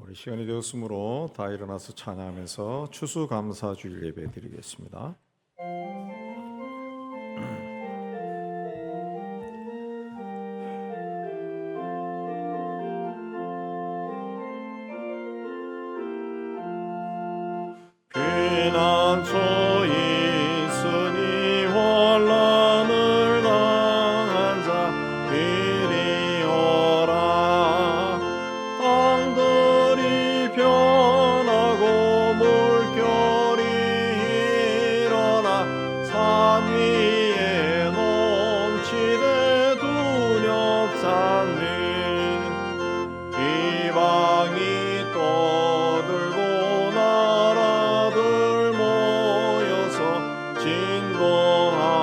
우리 시간이 되었으므로 다 일어나서 찬양하면서 추수감사주일 예배 드리겠습니다. 피난처 있으니 환난을 당한 자 이리 오라. 땅들이 변하고 물결이 일어나 산 위에 넘치되 두렵잖니. 이방이 떠들고 나라들 모여서 진동하나.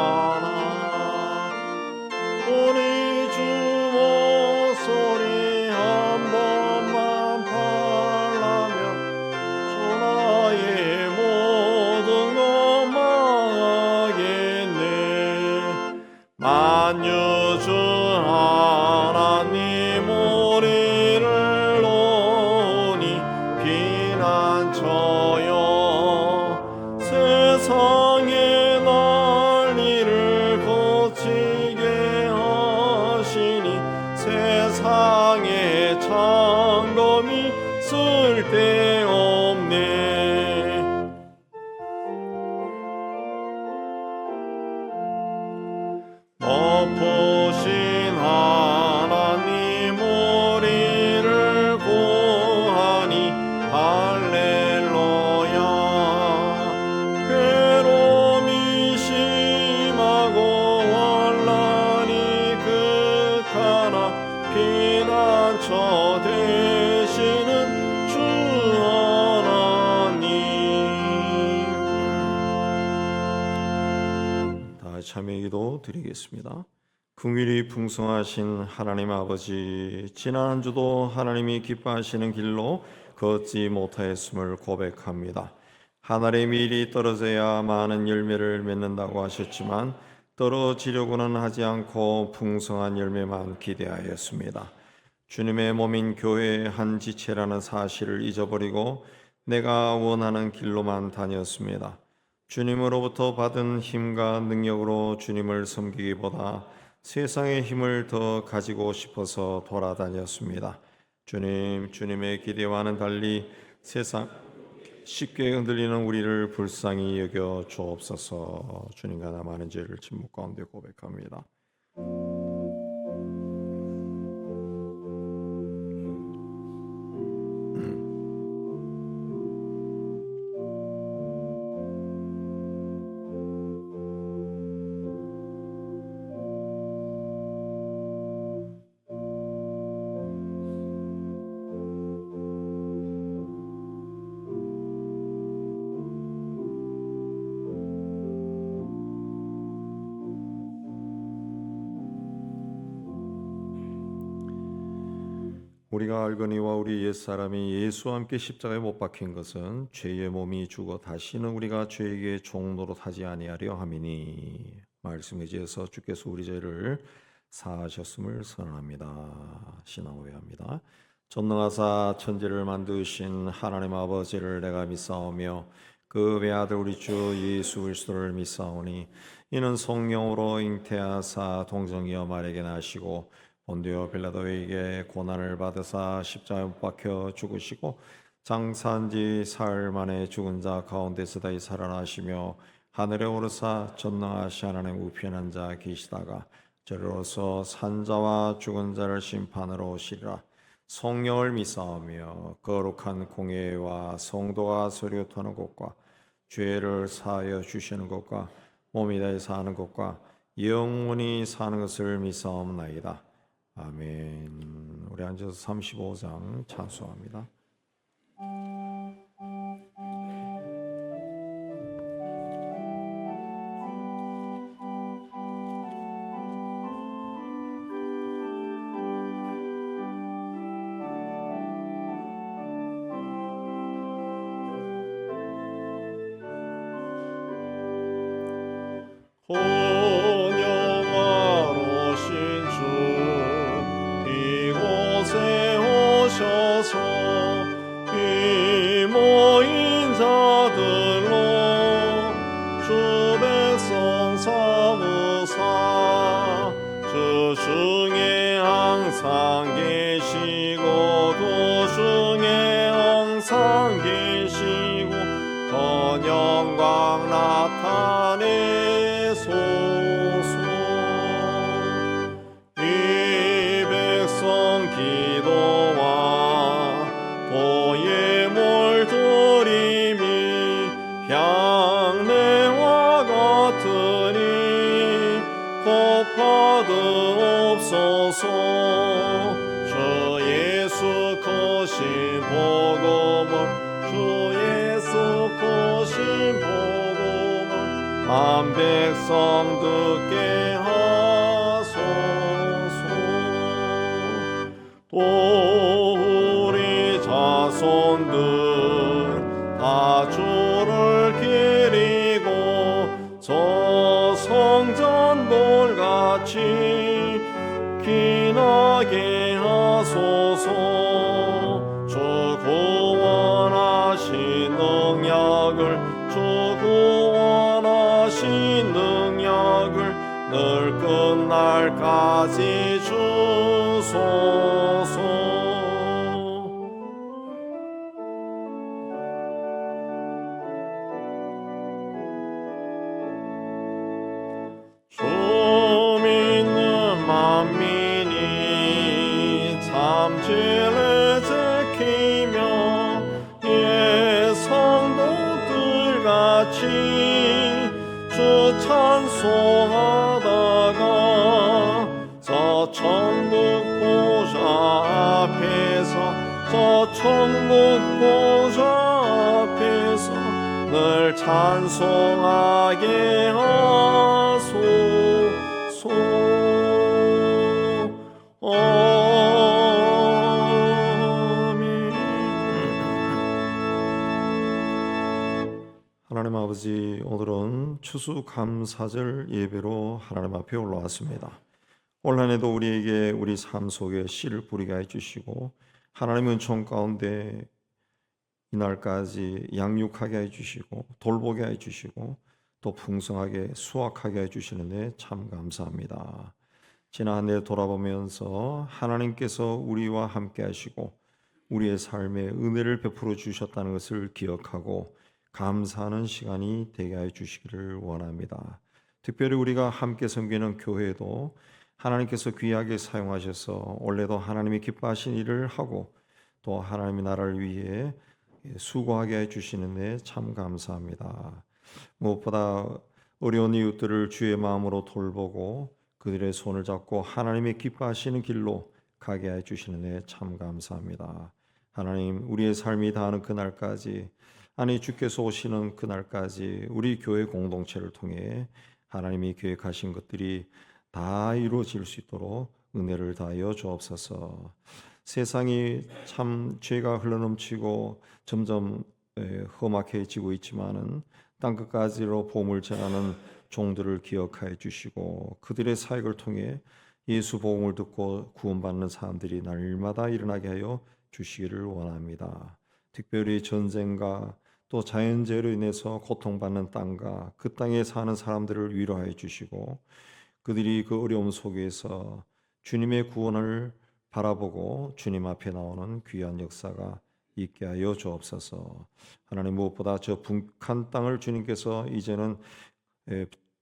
우리 주 목소리 한 번만 팔라면 천하의 모든 것 망하겠네. 만유주 하나님 우리를 놓으니 피난처여. 세상의 난리를 거치게 하시니 세상의 창검이 쓸데없네. 높으신 하나님 우리를 구하니 할렐루야. 괴로움이 심하고 환난이 극하나 피난처 되시는 주 하나님. 다 참여 기도 드리겠습니다. 긍휼이 풍성하신 하나님 아버지, 지난 한 주도 하나님이 기뻐하시는 길로 걷지 못하였음을 고백합니다. 하늘의 밀이 떨어져야 많은 열매를 맺는다고 하셨지만 떨어지려고는 하지 않고 풍성한 열매만 기대하였습니다. 주님의 몸인 교회의 한 지체라는 사실을 잊어버리고 내가 원하는 길로만 다녔습니다. 주님으로부터 받은 힘과 능력으로 주님을 섬기기보다 세상의 힘을 더 가지고 싶어서 돌아다녔습니다. 주님의 기대와는 달리 세상 쉽게 흔들리는 우리를 불쌍히 여겨 주옵소서. 주님과 나 많은 죄를 침묵 가운데 고백합니다. 우리가 알거니와 우리 옛사람이 예수와 함께 십자가에 못 박힌 것은 죄의 몸이 죽어 다시는 우리가 죄에게 종노릇하지 아니하려 함이니. 말씀에 의지해서 주께서 우리 죄를 사하셨음을 선언합니다. 신앙고백합니다. 전능하사 천지를 만드신 하나님 아버지를 내가 믿사오며 그 외아들 우리 주 예수 그리스도를 믿사오니 이는 성령으로 잉태하사 동정이여 말에게 나시고 본디오 빌라도에게 고난을 받으사 십자가에 못 박혀 죽으시고 장사한 지 사흘 만에 죽은 자 가운데서 다시 살아나시며 하늘에 오르사 전능하신 하나님 우편한 자 계시다가 저리로서 산자와 죽은 자를 심판하러 오시리라. 성령을 믿사오며 거룩한 공예와 성도가 서류토하는 것과 죄를 사하여 주시는 것과 몸이 다시 사는 것과 영원히 사는 것을 믿사옵나이다. 아멘. 우리 앉아서 35장 찬송합니다. 혼영하러 신주 이곳에 오셔서 주 예수 크신 복음을 주 예수 크신 복음을 한 백성 듣게 하소서. 또 우리 자손들 다 주를 기리고 저 성전 돌같이 기나게 하소서. 주 구원하신 능력을 주 구원하신 능력을 늘 끝날까지 주소서. 주 믿는 만민이 참 진리를 지키며 예 성도들 같이 주 찬송하다가 저 천국 보좌 앞에서 저 천국 보좌 앞에서 늘 찬송하게 하소서. 하나님 아버지, 오늘은 추수감사절 예배로 하나님 앞에 올라왔습니다. 올 한 해도 우리에게 우리 삶 속에 씨를 뿌리게 해주시고 하나님의 은총 가운데 이날까지 양육하게 해주시고 돌보게 해주시고 또 풍성하게 수확하게 해주시는데 참 감사합니다. 지난 한 해 돌아보면서 하나님께서 우리와 함께 하시고 우리의 삶에 은혜를 베풀어 주셨다는 것을 기억하고 감사하는 시간이 되게 해 주시기를 원합니다. 특별히 우리가 함께 섬기는 교회도 하나님께서 귀하게 사용하셔서 올해도 하나님이 기뻐하신 일을 하고 또 하나님의 나라를 위해 수고하게 해주시는데 참 감사합니다. 무엇보다 어려운 이웃들을 주의 마음으로 돌보고 그들의 손을 잡고 하나님의 기뻐하시는 길로 가게 해주시는데 참 감사합니다. 하나님, 우리의 삶이 다하는 그날까지, 아니 주께서 오시는 그날까지 우리 교회 공동체를 통해 하나님이 계획하신 것들이 다 이루어질 수 있도록 은혜를 다하여 주옵소서. 세상이 참 죄가 흘러넘치고 점점 험악해지고 있지만은 땅끝까지로 복음을 전하는 종들을 기억하여 주시고 그들의 사역을 통해 예수 복음을 듣고 구원받는 사람들이 날마다 일어나게 하여 주시기를 원합니다. 특별히 전쟁과 또 자연재해로 인해서 고통받는 땅과 그 땅에 사는 사람들을 위로하여 주시고 그들이 그 어려움 속에서 주님의 구원을 바라보고 주님 앞에 나오는 귀한 역사가 있게 하여 주옵소서. 하나님, 무엇보다 저 북한 땅을 주님께서 이제는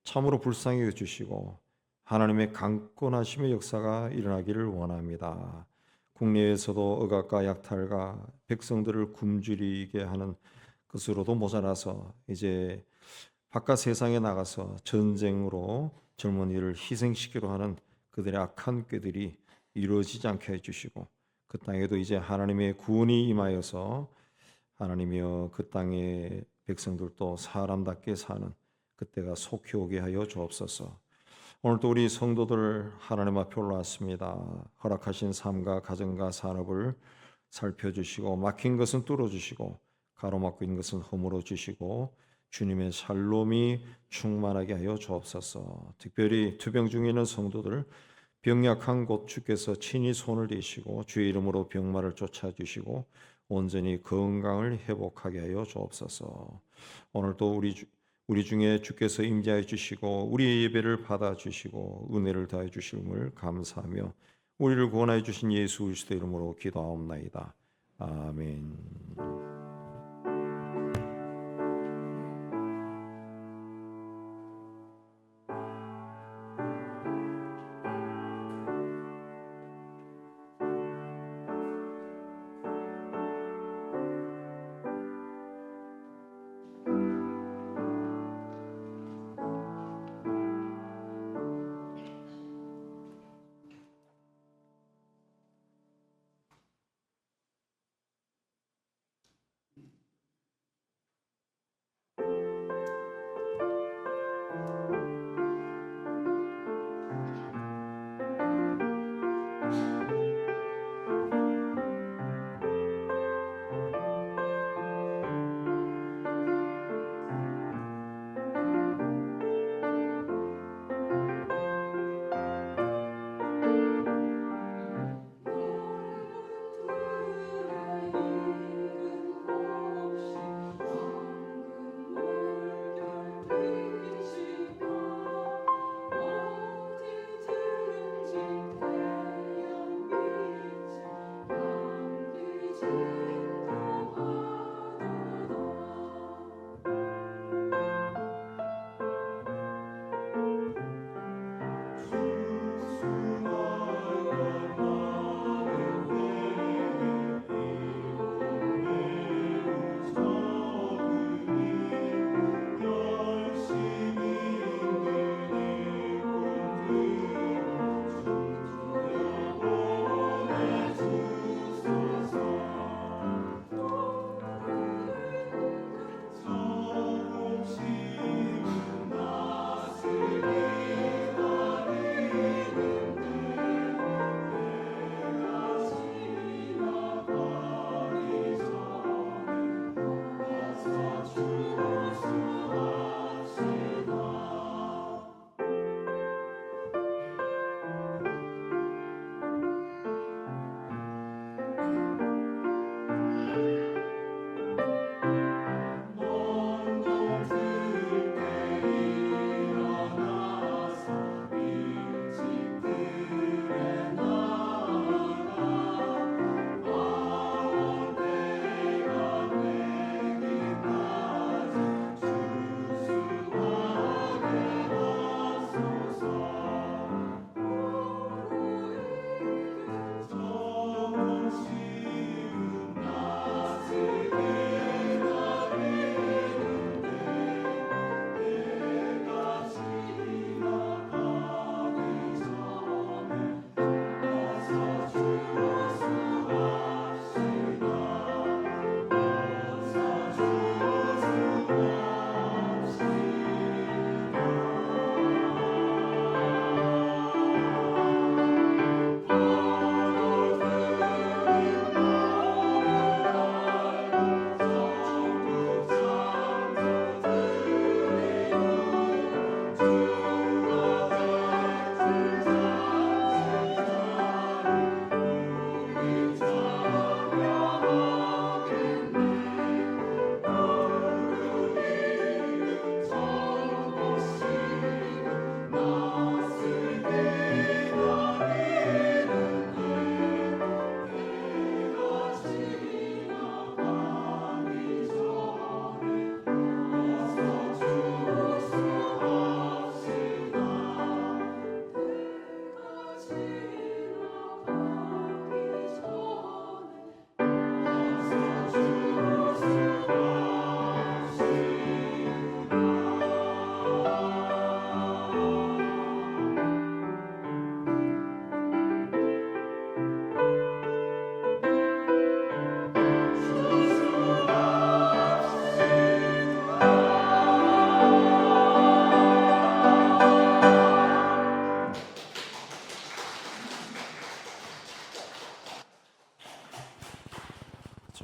참으로 불쌍히 여주시고 하나님의 강권하심의 역사가 일어나기를 원합니다. 국내에서도 억압과 약탈과 백성들을 굶주리게 하는 것으로도 모자라서 이제 바깥 세상에 나가서 전쟁으로 젊은이를 희생시키려 하는 그들의 악한 꾀들이 이루어지지 않게 해주시고 그 땅에도 이제 하나님의 구원이 임하여서 하나님이여 그 땅의 백성들도 사람답게 사는 그때가 속히 오게 하여 주옵소서. 오늘도 우리 성도들 하나님 앞에 올라왔습니다. 허락하신 삶과 가정과 산업을 살펴주시고 막힌 것은 뚫어주시고 가로막고 있는 것은 허물어 주시고 주님의 샬롬이 충만하게 하여 주옵소서. 특별히 투병 중에 있는 성도들 병약한 곳 주께서 친히 손을 대시고 주의 이름으로 병마를 쫓아주시고 온전히 건강을 회복하게 하여 주옵소서. 오늘도 우리 중에 주께서 임재해 주시고 우리의 예배를 받아 주시고 은혜를 다해 주심을 감사하며 우리를 구원하여 주신 예수 그리스도 이름으로 기도하옵나이다. 아멘.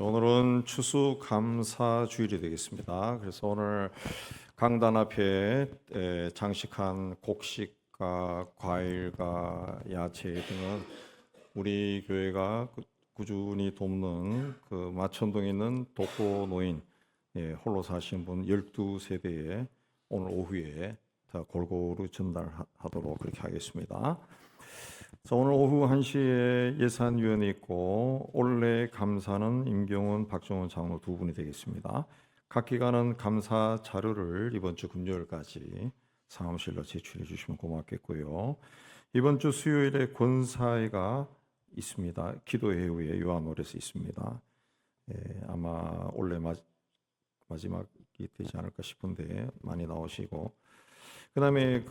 오늘은 추수감사주일이 되겠습니다. 그래서 오늘 강단 앞에 장식한 곡식과 과일과 야채 등은 우리 교회가 꾸준히 돕는 그 마천동에 있는 독거노인, 홀로 사시는 분 12세대에 오늘 오후에 다 골고루 전달하도록 그렇게 하겠습니다. 자, 오늘 오후 1시에 예산위원회 있고 올해 감사는 임경훈, 박종원 장로 두 분이 되겠습니다. 각 기관은 감사 자료를 이번 주 금요일까지 사무실로 제출해 주시면 고맙겠고요. 이번 주 수요일에 권사회가 있습니다. 기도회 후에 요한홀에서 있습니다. 아마 올해 마지막이 되지 않을까 싶은데 많이 나오시고, 그다음에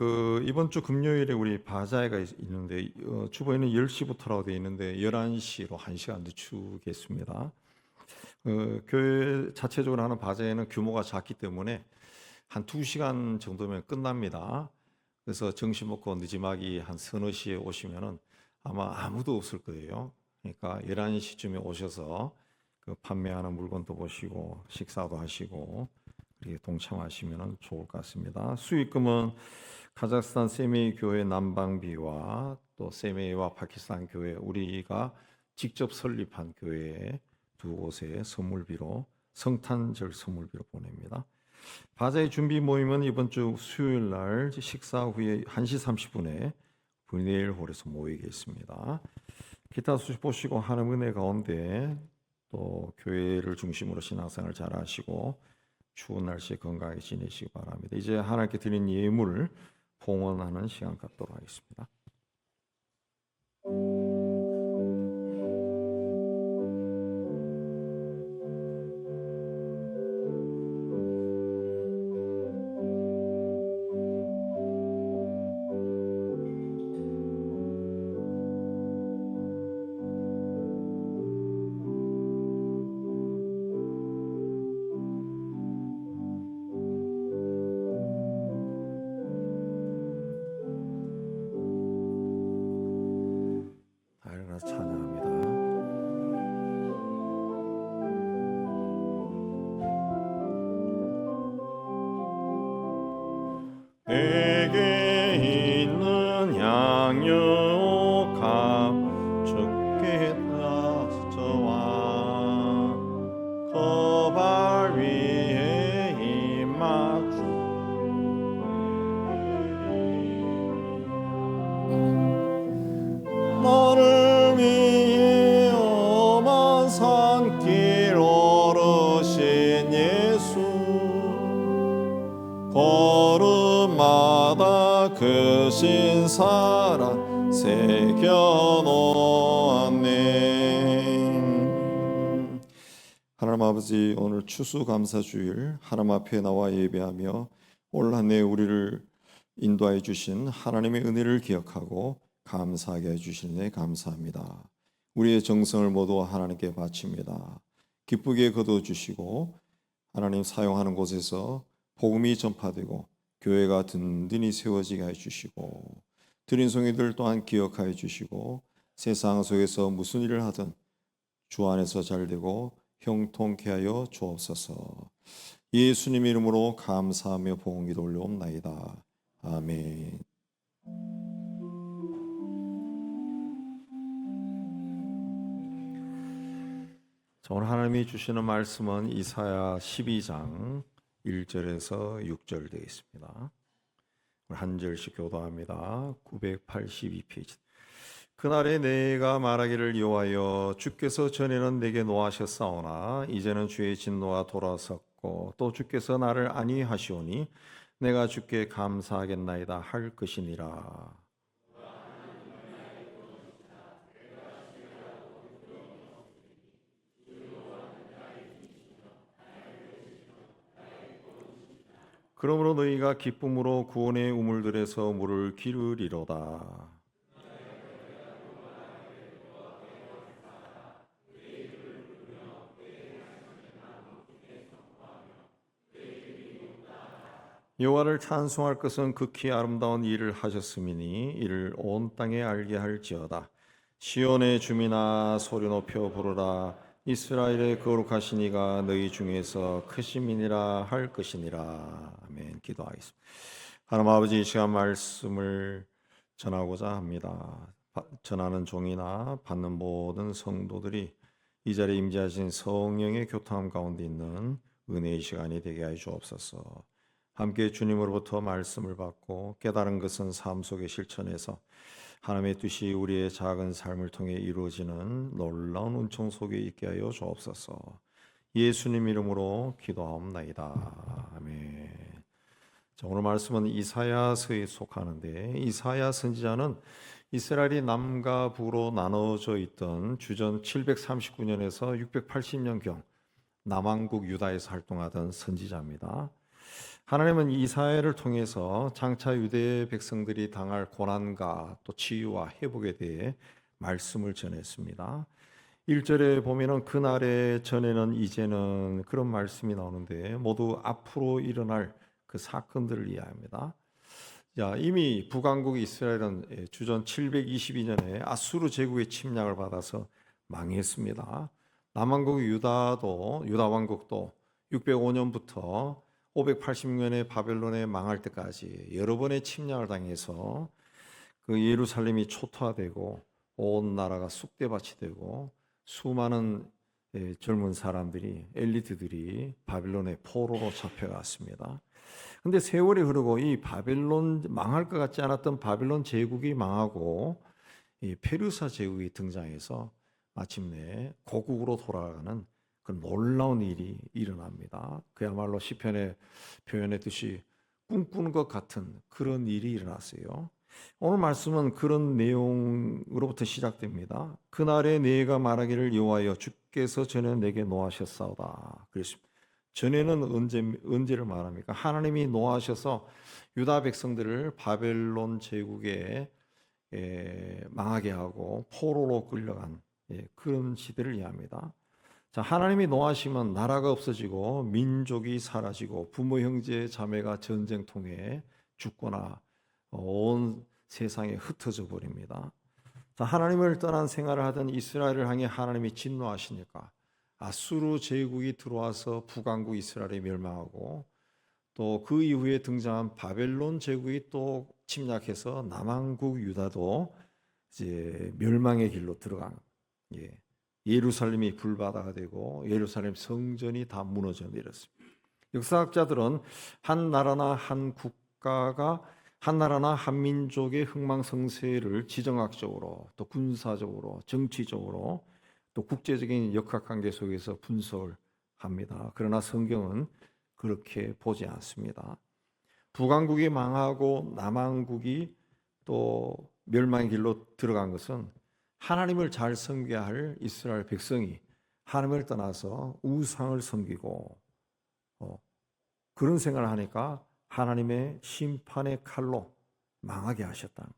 이번 주 금요일에 우리 바자회가 있는데 주보에는 10시부터라고 되어 있는데 11시로 1시간 늦추겠습니다. 교회 자체적으로 하는 바자회는 규모가 작기 때문에 한 2시간 정도면 끝납니다. 그래서 점심 먹고 늦지막이 한 서너 시에 오시면은 아마 아무도 없을 거예요. 그러니까 11시쯤에 오셔서 그 판매하는 물건도 보시고 식사도 하시고 그렇게 동참하시면 좋을 것 같습니다. 수익금은 카자흐스탄 세메이 교회 난방비와 또 세메이와 파키스탄 교회 우리가 직접 설립한 교회 두 곳에 선물비로 성탄절 선물비로 보냅니다. 바자회 준비 모임은 이번 주 수요일 날 식사 후에 1시 30분에 브니엘 홀에서 모이겠습니다. 기타 소식 보시고 하나님 은혜 가운데 또 교회를 중심으로 신앙생활 잘 하시고 추운 날씨에 건강하게 지내시기 바랍니다. 이제 하나님께 드린 예물을 봉헌하는 시간 갖도록 하겠습니다. 다 일어나서 찬양합니다. 내게 있는 양육함 주께 다져와 그 발 위에 임하주 너를 위해 험한 산길 오르신 예수 걸음마다 그 신사랑 새겨놓았네. 하나님 아버지, 오늘 추수감사주일 하나님 앞에 나와 예배하며 올 한 해 우리를 인도하여 주신 하나님의 은혜를 기억하고 감사하게 해주시니 감사합니다. 우리의 정성을 모두 하나님께 바칩니다. 기쁘게 거둬주시고 하나님 사용하는 곳에서 복음이 전파되고 교회가 든든히 세워지게 해주시고 드린 송이들 또한 기억하여 주시고 세상 속에서 무슨 일을 하든 주 안에서 잘되고 형통케 하여 주옵소서. 예수님 이름으로 감사하며 봉헌기도 올려옵나이다. 아멘. 오늘 하나님이 주시는 말씀은 이사야 12장 1절에서 6절 되겠습니다. 한 절씩 교도합니다. 982페이지. 그날에 내가 말하기를 여호와여 주께서 전에는 내게 노하셨사오나 이제는 주의 진노가 돌아섰고 또 주께서 나를 안위하시오니 내가 주께 감사하겠나이다 할 것이니라. 그러므로 너희가 기쁨으로 구원의 우물들에서 물을 기르리로다. 여호와를 찬송할 것은 극히 아름다운 일을 하셨음이니 이를 온 땅에 알게 할지어다. 시온의 주민아 소리 높여 부르라. 이스라엘의 거룩하신 이가 너희 중에서 크심이니라 할 것이니라. 아멘. 기도하겠습니다. 하나님 아버지, 이 시간 말씀을 전하고자 합니다. 전하는 종이나 받는 모든 성도들이 이 자리에 임재하신 성령의 교통함 가운데 있는 은혜의 시간이 되게 하여 주옵소서. 함께 주님으로부터 말씀을 받고 깨달은 것은 삶 속에 실천해서 하나님의 뜻이 우리의 작은 삶을 통해 이루어지는 놀라운 은총 속에 있게 하여 주옵소서. 예수님 이름으로 기도하옵나이다. 아멘. 자, 오늘 말씀은 이사야서에 속하는데, 이사야 선지자는 이스라엘이 남과 북으로 나눠져 있던 주전 739년에서 680년경 남왕국 유다에서 활동하던 선지자입니다. 하나님은 이사야를 통해서 장차 유대 백성들이 당할 고난과 또 치유와 회복에 대해 말씀을 전했습니다. 1절에 보면은 그날의 전에는 이제는 그런 말씀이 나오는데 모두 앞으로 일어날 그 사건들을 이해합니다. 자, 이미 북왕국 이스라엘은 주전 722년에 아수르 제국의 침략을 받아서 망했습니다. 남왕국 유다 왕국도 605년부터 580년에 바벨론에 망할 때까지 여러 번의 침략을 당해서 그 예루살렘이 초토화되고 온 나라가 쑥대밭이 되고 수많은 젊은 사람들이 엘리트들이 바벨론의 포로로 잡혀갔습니다. 근데 세월이 흐르고 이 바벨론 망할 것 같지 않았던 바벨론 제국이 망하고 이 페르사 제국이 등장해서 마침내 고국으로 돌아가는 그 놀라운 일이 일어납니다. 그야말로 시편에 표현했듯이 꿈꾸는 것 같은 그런 일이 일어났어요. 오늘 말씀은 그런 내용으로부터 시작됩니다. 그날에 내가 말하기를 여호와여 주께서 전에 내게 노하셨사오다. 그랬습니다. 전에는 언제를 말합니까? 하나님이 노하셔서 유다 백성들을 바벨론 제국에 망하게 하고 포로로 끌려간 그런 시대를 이해합니다. 자, 하나님이 노하시면 나라가 없어지고 민족이 사라지고 부모 형제 자매가 전쟁통에 죽거나 온 세상에 흩어져 버립니다. 자, 하나님을 떠난 생활을 하던 이스라엘을 향해 하나님이 진노하시니까 아수르 제국이 들어와서 북왕국 이스라엘이 멸망하고 또 그 이후에 등장한 바벨론 제국이 또 침략해서 남왕국 유다도 이제 멸망의 길로 들어간 예루살렘이 불바다가 되고 예루살렘 성전이 다 무너져 내렸습니다. 역사학자들은 한 나라나 한 국가가 한 나라나 한 민족의 흥망성쇠를 지정학적으로 또 군사적으로 정치적으로 또 국제적인 역학관계 속에서 분석을 합니다. 그러나 성경은 그렇게 보지 않습니다. 북왕국이 망하고 남왕국이 또 멸망의 길로 들어간 것은 하나님을 잘 섬겨야 할 이스라엘 백성이 하나님을 떠나서 우상을 섬기고 그런 생각을 하니까 하나님의 심판의 칼로 망하게 하셨다.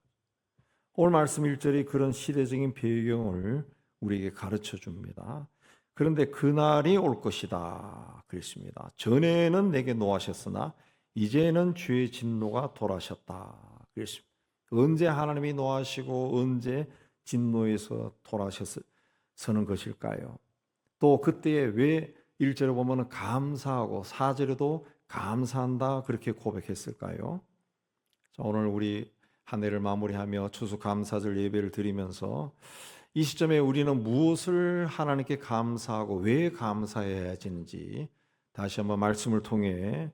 오늘 말씀 1절이 그런 시대적인 배경을 우리에게 가르쳐 줍니다. 그런데 그날이 올 것이다 그랬습니다. 전에는 내게 노하셨으나 이제는 주의 진노가 돌아셨다 그랬습니다. 언제 하나님이 노하시고 언제 진노에서 돌아서는 것일까요? 또 그때에 왜 1절에 보면 감사하고 4절에도 감사한다 그렇게 고백했을까요? 자, 오늘 우리 한 해를 마무리하며 추수감사절 예배를 드리면서 이 시점에 우리는 무엇을 하나님께 감사하고 왜 감사해야 하는지 다시 한번 말씀을 통해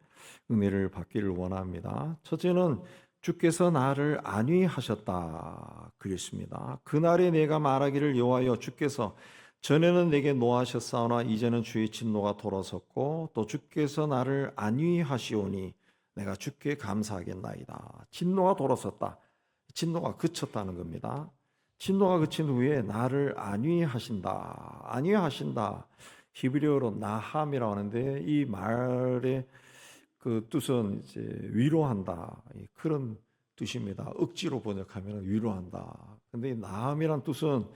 은혜를 받기를 원합니다. 첫째는 주께서 나를 안위하셨다 그랬습니다. 그날에 내가 말하기를 여호와여 주께서 전에는 내게 노하셨사오나 이제는 주의 진노가 돌아섰고 또 주께서 나를 안위하시오니 내가 주께 감사하겠나이다. 진노가 돌아섰다. 진노가 그쳤다는 겁니다. 진노가 그친 후에 나를 안위하신다. 안위하신다. 히브리어로 나함이라고 하는데 이 말의 그 뜻은 이제 위로한다. 그런 뜻입니다. 억지로 번역하면 위로한다. 근데 이 나함이란 뜻은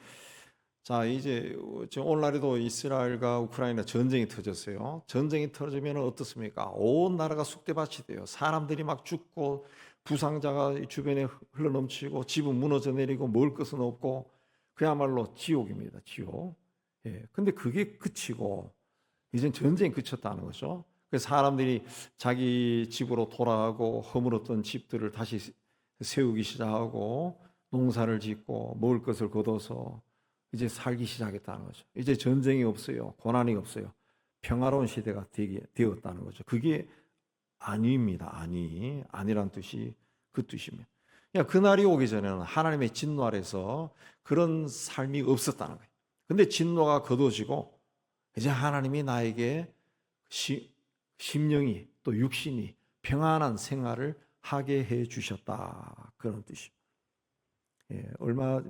자, 이제 오늘날에도 이스라엘과 우크라이나 전쟁이 터졌어요. 전쟁이 터지면 어떻습니까? 온 나라가 쑥대밭이 돼요. 사람들이 막 죽고 부상자가 주변에 흘러넘치고 집은 무너져 내리고 먹을 것은 없고 그야말로 지옥입니다. 지옥. 근데 그게 그치고 이젠 전쟁이 그쳤다는 거죠. 그래서 사람들이 자기 집으로 돌아가고 허물었던 집들을 다시 세우기 시작하고 농사를 짓고 먹을 것을 거둬서 이제 살기 시작했다는 거죠. 이제 전쟁이 없어요. 고난이 없어요. 평화로운 시대가 되었다는 거죠. 그게 아니입니다. 아니란 뜻이 그 뜻입니다. 그러니까 그날이 오기 전에는 하나님의 진노 아래서 그런 삶이 없었다는 거예요. 근데 진노가 거둬지고 이제 하나님이 나에게 심령이 또 육신이 평안한 생활을 하게 해 주셨다. 그런 뜻입니다.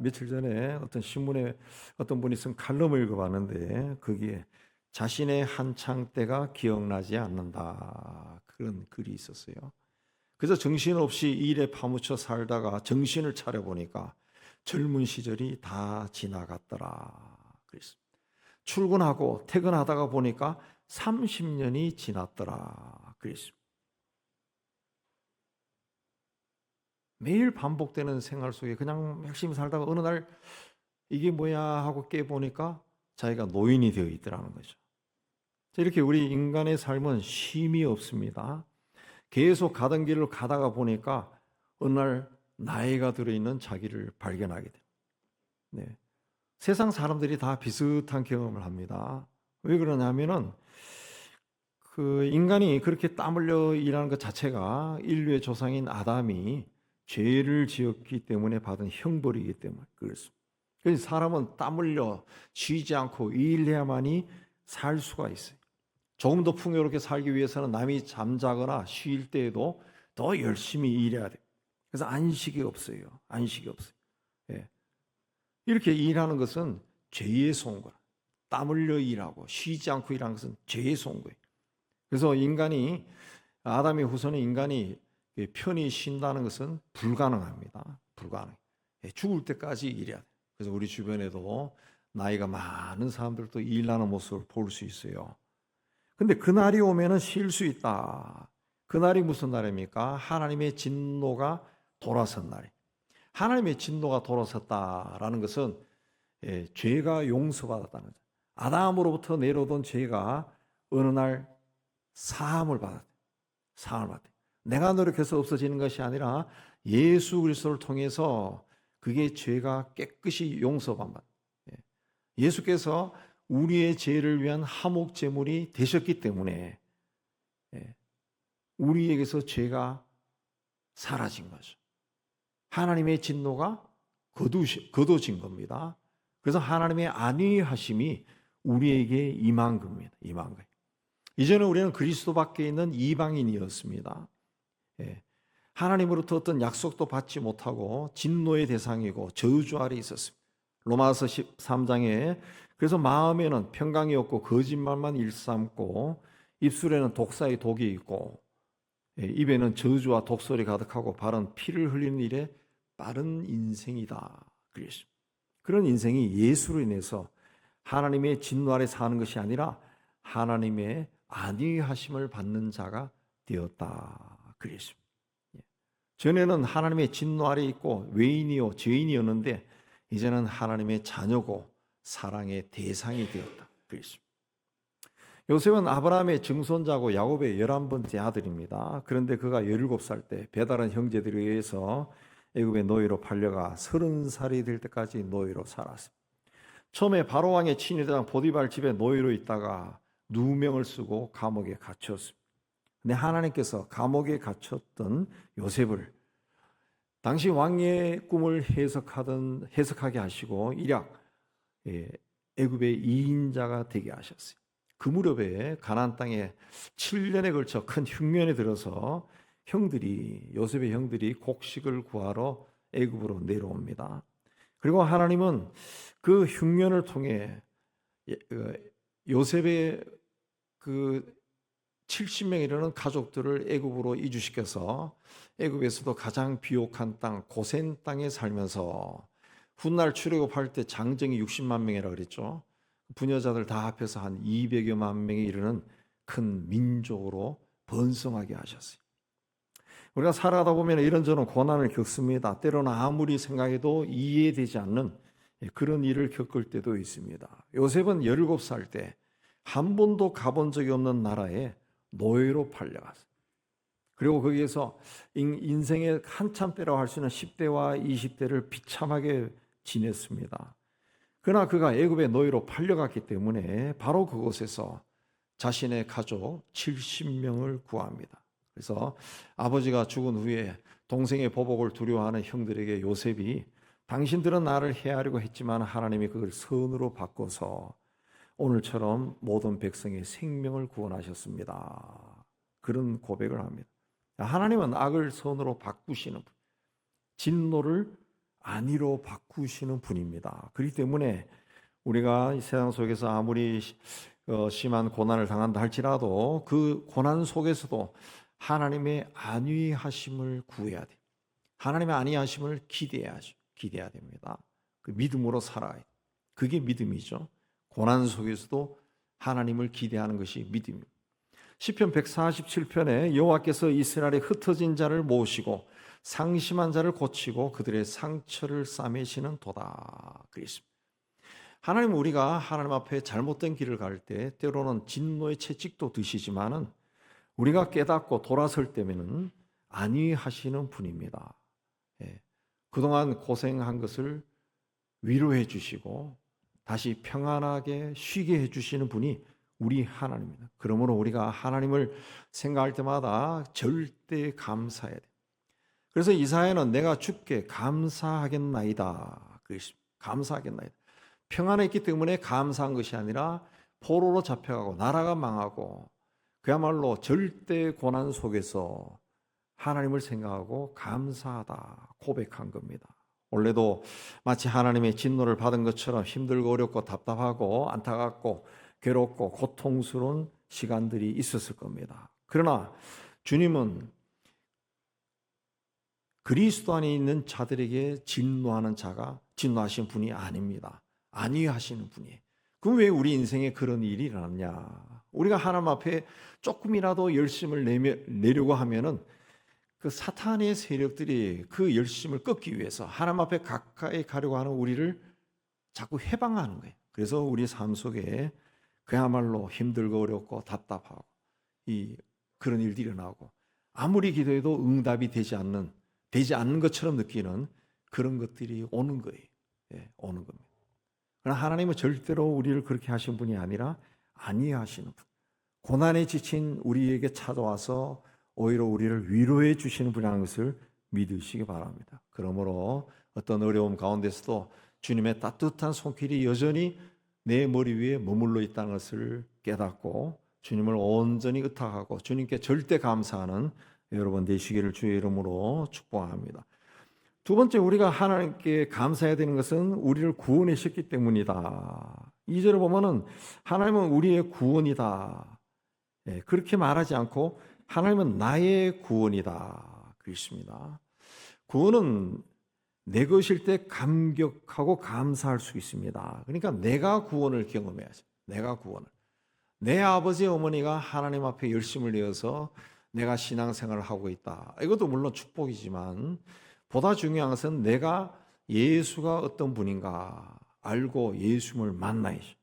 며칠 전에 어떤 신문에 어떤 분이 쓴 칼럼을 읽어봤는데 거기에 자신의 한창 때가 기억나지 않는다. 그런 글이 있었어요. 그래서 정신없이 일에 파묻혀 살다가 정신을 차려보니까 젊은 시절이 다 지나갔더라. 그랬습니다. 출근하고 퇴근하다가 보니까 30년이 지났더라. 그랬습니다. 매일 반복되는 생활 속에 그냥 열심히 살다가 어느 날 이게 뭐야 하고 깨보니까 자기가 노인이 되어 있더라는 거죠. 이렇게 우리 인간의 삶은 쉼이 없습니다. 계속 가던 길을 가다가 보니까 어느 날 나이가 들어있는 자기를 발견하게 돼요. 네. 세상 사람들이 다 비슷한 경험을 합니다. 왜 그러냐면은 그 인간이 그렇게 땀 흘려 일하는 것 자체가 인류의 조상인 아담이 죄를 지었기 때문에 받은 형벌이기 때문에 그렇습니다. 그래서 사람은 땀 흘려 쉬지 않고 일해야만이 살 수가 있어요. 조금 더 풍요롭게 살기 위해서는 남이 잠자거나 쉴 때에도 더 열심히 일해야 돼요. 그래서 안식이 없어요. 예. 이렇게 일하는 것은 죄의 손거라. 땀 흘려 일하고 쉬지 않고 일하는 것은 죄의 손거예요. 그래서 아담의 후손의 인간이 편히 쉰다는 것은 불가능합니다. 불가능. 죽을 때까지 일해야 돼요. 그래서 우리 주변에도 나이가 많은 사람들도 일하는 모습을 볼 수 있어요. 근데 그날이 오면은 쉴 수 있다. 그날이 무슨 날입니까? 하나님의 진노가 돌아선 날이. 하나님의 진노가 돌아섰다라는 것은 죄가 용서받았다는 거죠. 아담으로부터 내려오던 죄가 어느 날 사함을 받았대요. 내가 노력해서 없어지는 것이 아니라 예수 그리스도를 통해서 그게 죄가 깨끗이 용서받는. 예수께서 우리의 죄를 위한 화목 제물이 되셨기 때문에 우리에게서 죄가 사라진 거죠. 하나님의 진노가 거둬진 겁니다. 그래서 하나님의 안위하심이 우리에게 임한 겁니다. 이제는 우리는 그리스도 밖에 있는 이방인이었습니다. 하나님으로부터 어떤 약속도 받지 못하고 진노의 대상이고 저주 아래 있었습니다. 로마서 13장에 그래서 마음에는 평강이 없고 거짓말만 일삼고 입술에는 독사의 독이 있고 입에는 저주와 독설이 가득하고 발은 피를 흘리는 일에 빠른 인생이다. 그랬습니다. 그런 인생이 예수로 인해서 하나님의 진노 아래 사는 것이 아니라 하나님의 안위하심을 받는 자가 되었다. 그랬습니다. 전에는 하나님의 진노 아래 있고 외인이요 죄인이었는데 이제는 하나님의 자녀고 사랑의 대상이 되었다. 그랬습니다. 요셉은 아브라함의 증손자고 야곱의 11번째 아들입니다. 그런데 그가 17살 때 배다른 형제들에 의해서 애굽의 노예로 팔려가 30살이 될 때까지 노예로 살았습니다. 처음에 바로왕의 친위대장 보디발 집에 노예로 있다가 누명을 쓰고 감옥에 갇혔습니다. 근데 하나님께서 감옥에 갇혔던 요셉을 당시 왕의 꿈을 해석하게 하시고 일약 애굽의 2인자가 되게 하셨어요. 그 무렵에 가나안 땅에 7년에 걸쳐 큰 흉년이 들어서 요셉의 형들이 곡식을 구하러 애굽으로 내려옵니다. 그리고 하나님은 그 흉년을 통해 요셉의 그 70명에 이르는 가족들을 애굽으로 이주시켜서 애굽에서도 가장 비옥한 땅 고센 땅에 살면서 훗날 출애굽할 때 장정이 60만 명이라 그랬죠. 부녀자들 다 합해서 한 200여만 명에 이르는 큰 민족으로 번성하게 하셨어요. 우리가 살아가다 보면 이런저런 고난을 겪습니다. 때로는 아무리 생각해도 이해되지 않는 그런 일을 겪을 때도 있습니다. 요셉은 17살 때 한 번도 가본 적이 없는 나라에 노예로 팔려갔어요. 그리고 거기에서 인생의 한참 때라고 할 수 있는 10대와 20대를 비참하게 지냈습니다. 그러나 그가 애굽의 노예로 팔려갔기 때문에 바로 그곳에서 자신의 가족 70명을 구합니다. 그래서 아버지가 죽은 후에 동생의 보복을 두려워하는 형들에게 요셉이 당신들은 나를 해하려고 했지만 하나님이 그걸 선으로 바꿔서 오늘처럼 모든 백성의 생명을 구원하셨습니다. 그런 고백을 합니다. 하나님은 악을 선으로 바꾸시는 분, 진노를 안위로 바꾸시는 분입니다. 그렇기 때문에 우리가 이 세상 속에서 아무리 심한 고난을 당한다 할지라도 그 고난 속에서도 하나님의 안위하심을 구해야 돼. 하나님의 안위하심을 기대해야 됩니다. 그 믿음으로 살아야 돼. 그게 믿음이죠. 고난 속에서도 하나님을 기대하는 것이 믿음입니다. 시편 147편에 여호와께서 이스라엘의 흩어진 자를 모으시고 상심한 자를 고치고 그들의 상처를 싸매시는 도다. 그랬습니다. 하나님, 우리가 하나님 앞에 잘못된 길을 갈 때 때로는 진노의 채찍도 드시지만은 우리가 깨닫고 돌아설 때면은 안위하시는 분입니다. 그동안 고생한 것을 위로해 주시고 다시 평안하게 쉬게 해주시는 분이 우리 하나님입니다. 그러므로 우리가 하나님을 생각할 때마다 절대 감사해야 돼요. 그래서 이사야는 내가 주께 감사하겠나이다. 감사하겠나이다. 평안했기 때문에 감사한 것이 아니라 포로로 잡혀가고 나라가 망하고 그야말로 절대 고난 속에서 하나님을 생각하고 감사하다 고백한 겁니다. 원래도 마치 하나님의 진노를 받은 것처럼 힘들고 어렵고 답답하고 안타깝고 괴롭고 고통스러운 시간들이 있었을 겁니다. 그러나 주님은 그리스도 안에 있는 자들에게 진노하신 분이 아닙니다. 안위하시는 분이에요. 그럼 왜 우리 인생에 그런 일이 일어났냐? 우리가 하나님 앞에 조금이라도 열심을 내려고 하면은 그 사탄의 세력들이 그 열심을 끊기 위해서 하나님 앞에 가까이 가려고 하는 우리를 자꾸 해방하는 거예요. 그래서 우리 삶 속에 그야말로 힘들고 어렵고 답답하고 그런 일들이 일어나고 아무리 기도해도 응답이 되지 않는 것처럼 느끼는 그런 것들이 오는 거예요. 오는 겁니다. 그러나 하나님은 절대로 우리를 그렇게 하신 분이 아니라 안위하시는 분. 고난에 지친 우리에게 찾아와서 오히려 우리를 위로해 주시는 분이라는 것을 믿으시기 바랍니다. 그러므로 어떤 어려움 가운데서도 주님의 따뜻한 손길이 여전히 내 머리 위에 머물러 있다는 것을 깨닫고 주님을 온전히 의탁하고 주님께 절대 감사하는 여러분 되시기를 주의 이름으로 축복합니다. 두 번째, 우리가 하나님께 감사해야 되는 것은 우리를 구원하셨기 때문이다. 2절을 보면은 하나님은 우리의 구원이다. 그렇게 말하지 않고 하나님은 나의 구원이다. 그렇습니다. 구원은 내 것일 때 감격하고 감사할 수 있습니다. 그러니까 내가 구원을 경험해야죠. 내가 구원을. 내 아버지 어머니가 하나님 앞에 열심을 내어서 내가 신앙생활을 하고 있다. 이것도 물론 축복이지만 보다 중요한 것은 내가 예수가 어떤 분인가 알고 예수님을 만나야죠.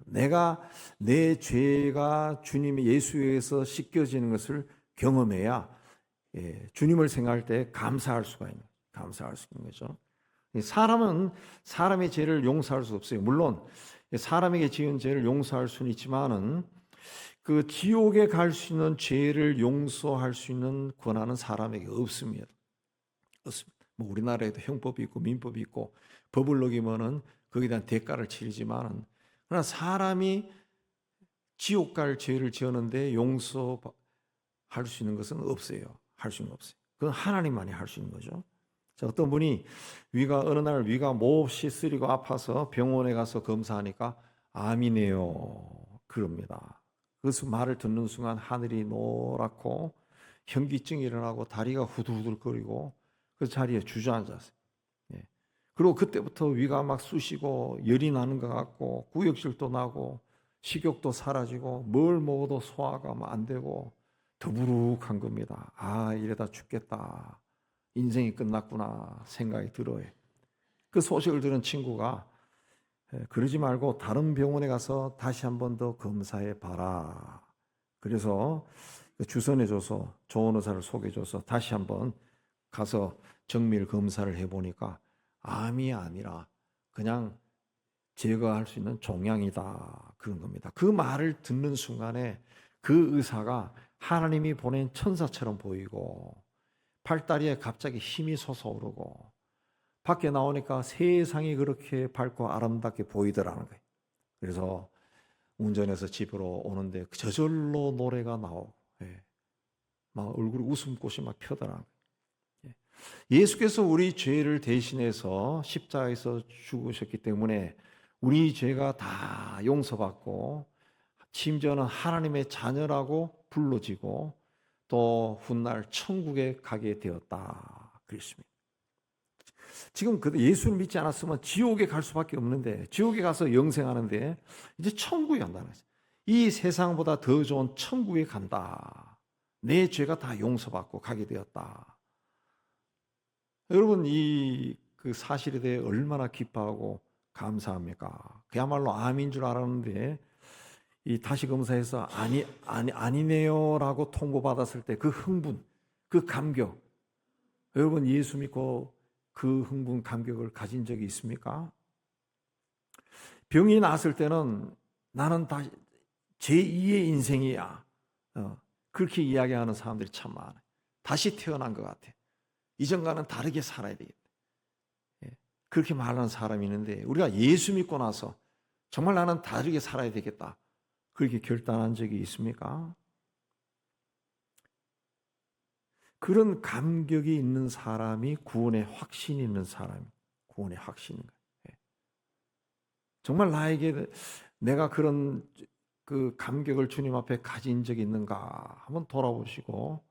내가 내 죄가 주님의 예수에 의해서 씻겨지는 것을 경험해야 주님을 생각할 때 감사할 수 있는 거죠. 사람은 사람의 죄를 용서할 수 없어요. 물론 사람에게 지은 죄를 용서할 수는 있지만은 그 지옥에 갈 수 있는 죄를 용서할 수 있는 권한은 사람에게 없습니다. 뭐 우리나라에도 형법이 있고 민법이 있고 법을 어기면은 거기에 대한 대가를 치르지만은 그러나 사람이 지옥 갈 죄를 지었는데 용서할 수 있는 것은 없어요. 할 수는 없어요. 그건 하나님만이 할 수 있는 거죠. 자, 어떤 분이 어느 날 위가 몹시 쓰리고 아파서 병원에 가서 검사하니까 암이네요. 그럽니다. 그 말을 듣는 순간 하늘이 노랗고 현기증이 일어나고 다리가 후들후들거리고 그 자리에 주저앉았어요. 그리고 그때부터 위가 막 쑤시고 열이 나는 것 같고 구역질도 나고 식욕도 사라지고 뭘 먹어도 소화가 안 되고 더부룩한 겁니다. 아, 이러다 죽겠다. 인생이 끝났구나 생각이 들어요. 그 소식을 들은 친구가 그러지 말고 다른 병원에 가서 다시 한 번 더 검사해 봐라. 그래서 주선해줘서 좋은 의사를 소개해줘서 다시 한번 가서 정밀 검사를 해보니까 암이 아니라 그냥 제거할 수 있는 종양이다, 그런 겁니다. 그 말을 듣는 순간에 그 의사가 하나님이 보낸 천사처럼 보이고 팔다리에 갑자기 힘이 솟아오르고 밖에 나오니까 세상이 그렇게 밝고 아름답게 보이더라는 거예요. 그래서 운전해서 집으로 오는데 저절로 노래가 나오고, 막 얼굴에 웃음꽃이 막 펴더라는 거예요. 예수께서 우리 죄를 대신해서 십자가에서 죽으셨기 때문에 우리 죄가 다 용서받고 심지어는 하나님의 자녀라고 불러지고 또 훗날 천국에 가게 되었다, 그랬습니다. 지금 예수를 믿지 않았으면 지옥에 갈 수밖에 없는데, 지옥에 가서 영생하는데 이제 천국에 간다는 거죠. 이 세상보다 더 좋은 천국에 간다. 내 죄가 다 용서받고 가게 되었다. 여러분, 그 사실에 대해 얼마나 기뻐하고 감사합니까? 그야말로 암인 줄 알았는데 이 다시 검사해서 아니네요라고 통보받았을 때 그 흥분, 그 감격, 여러분 예수 믿고 그 흥분, 감격을 가진 적이 있습니까? 병이 났을 때는 나는 다시 제2의 인생이야, 그렇게 이야기하는 사람들이 참 많아요. 다시 태어난 것 같아. 이전과는 다르게 살아야 되겠다, 그렇게 말하는 사람이 있는데, 우리가 예수 믿고 나서 정말 나는 다르게 살아야 되겠다, 그렇게 결단한 적이 있습니까? 그런 감격이 있는 사람이 구원의 확신이 있는 사람이 구원의 확신인 거예요. 정말 나에게 내가 그런 그 감격을 주님 앞에 가진 적이 있는가 한번 돌아보시고,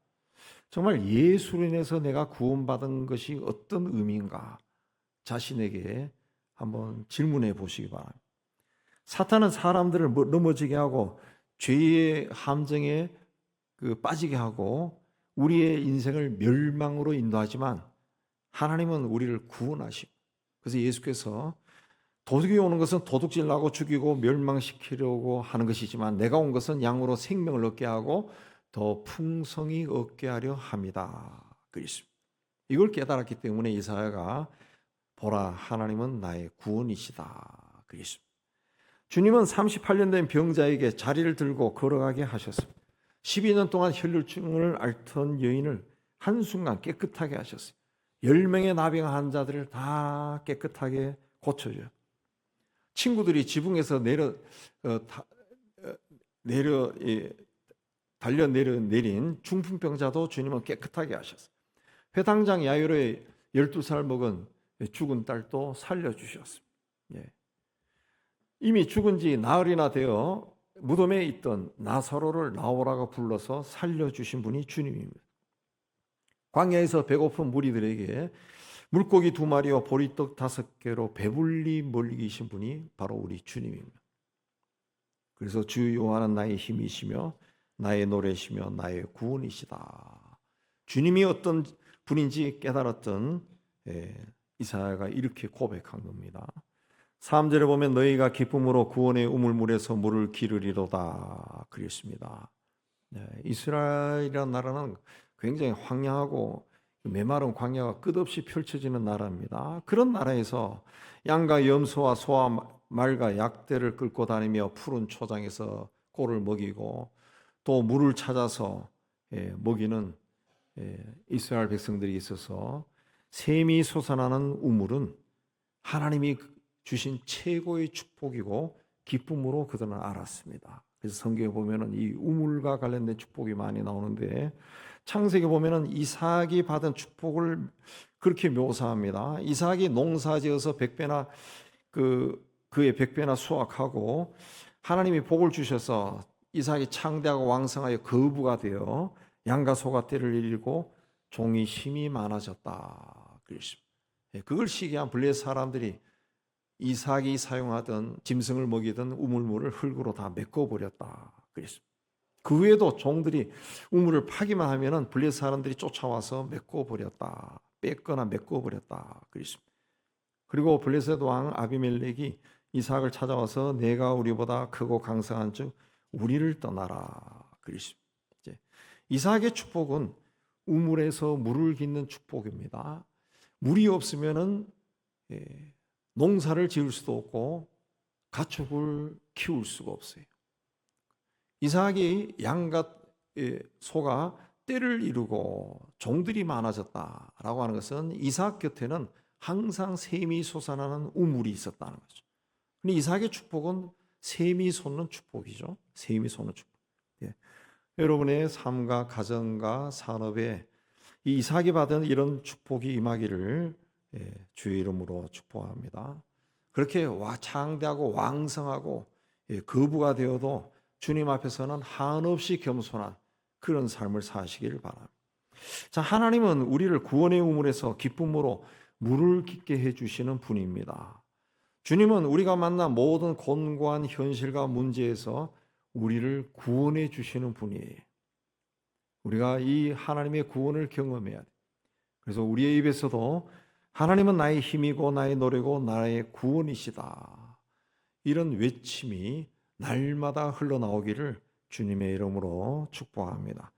정말 예수로 인해서 내가 구원받은 것이 어떤 의미인가 자신에게 한번 질문해 보시기 바랍니다. 사탄은 사람들을 넘어지게 하고 죄의 함정에 빠지게 하고 우리의 인생을 멸망으로 인도하지만 하나님은 우리를 구원하시고, 그래서 예수께서 도둑이 오는 것은 도둑질 나고 죽이고 멸망시키려고 하는 것이지만 내가 온 것은 양으로 생명을 얻게 하고 더 풍성히 얻게 하려 함이다, 그랬습니다. 이걸 깨달았기 때문에 이사야가 보라 하나님은 나의 구원이시다, 그랬습니다. 주님은 38년 된 병자에게 자리를 들고 걸어가게 하셨습니다. 12년 동안 혈류증을 앓던 여인을 한순간 깨끗하게 하셨어요. 10명의 나병 환자들을 다 깨끗하게 고쳐줘요. 친구들이 지붕에서 내린 중풍병자도 주님은 깨끗하게 하셨어요. 회당장 야이로의 12살 먹은 죽은 딸도 살려주셨습니다. 이미 죽은 지 나흘이나 되어 무덤에 있던 나사로를 나오라고 불러서 살려주신 분이 주님입니다. 광야에서 배고픈 무리들에게 물고기 2마리와 보리떡 5개로 배불리 먹이신 분이 바로 우리 주님입니다. 그래서 주 여호와는 나의 힘이시며 나의 노래시며 나의 구원이시다. 주님이 어떤 분인지 깨달았던 이사야가 이렇게 고백한 겁니다. 3절에 보면 너희가 기쁨으로 구원의 우물물에서 물을 기르리로다, 그랬습니다. 이스라엘이라는 나라는 굉장히 황량하고 메마른 광야가 끝없이 펼쳐지는 나라입니다. 그런 나라에서 양과 염소와 소와 말과 약대를 끌고 다니며 푸른 초장에서 꼴을 먹이고 또 물을 찾아서 먹이는 이스라엘 백성들이 있어서 샘이 솟아나는 우물은 하나님이 주신 최고의 축복이고 기쁨으로 그들은 알았습니다. 그래서 성경에 보면은 이 우물과 관련된 축복이 많이 나오는데, 창세기 보면은 이삭이 받은 축복을 그렇게 묘사합니다. 이삭이 농사지어서 100배나 그의 100배나 수확하고 하나님이 복을 주셔서 이삭이 창대하고 왕성하여 거부가 되어 양과 소가 떼를 이루고 종이 힘이 많아졌다, 그랬습니다. 그걸 시기한 블레셋 사람들이 이삭이 사용하던 짐승을 먹이던 우물물을 흙으로 다 메꿔버렸다, 그랬습니다. 그 외에도 종들이 우물을 파기만 하면은 블레셋 사람들이 쫓아와서 메꿔버렸다, 뺏거나 메꿔버렸다, 그랬습니다. 그리고 블레셋 왕 아비멜렉이 이삭을 찾아와서 내가 우리보다 크고 강성한즉 우리를 떠나라 그러십니다. 이삭의 축복은 우물에서 물을 깃는 축복입니다. 물이 없으면은 농사를 지을 수도 없고 가축을 키울 수가 없어요. 이삭이 양과 소가 떼를 이루고 종들이 많아졌다라고 하는 것은 이삭 곁에는 항상 샘이 솟아나는 우물이 있었다는 거죠. 근데 이삭의 축복은 샘이 솟는 축복이죠. 샘이 솟는 축복. 여러분의 삶과 가정과 산업에 이 이삭이 받은 이런 축복이 임하기를 주의 이름으로 축복합니다. 그렇게 창대하고 왕성하고 거부가 되어도 주님 앞에서는 한없이 겸손한 그런 삶을 사시기를 바랍니다. 자, 하나님은 우리를 구원의 우물에서 기쁨으로 물을 깃게 해주시는 분입니다. 주님은 우리가 만난 모든 곤고한 현실과 문제에서 우리를 구원해 주시는 분이에요. 우리가 이 하나님의 구원을 경험해야 돼. 그래서 우리의 입에서도 하나님은 나의 힘이고 나의 노래고 나의 구원이시다, 이런 외침이 날마다 흘러나오기를 주님의 이름으로 축복합니다.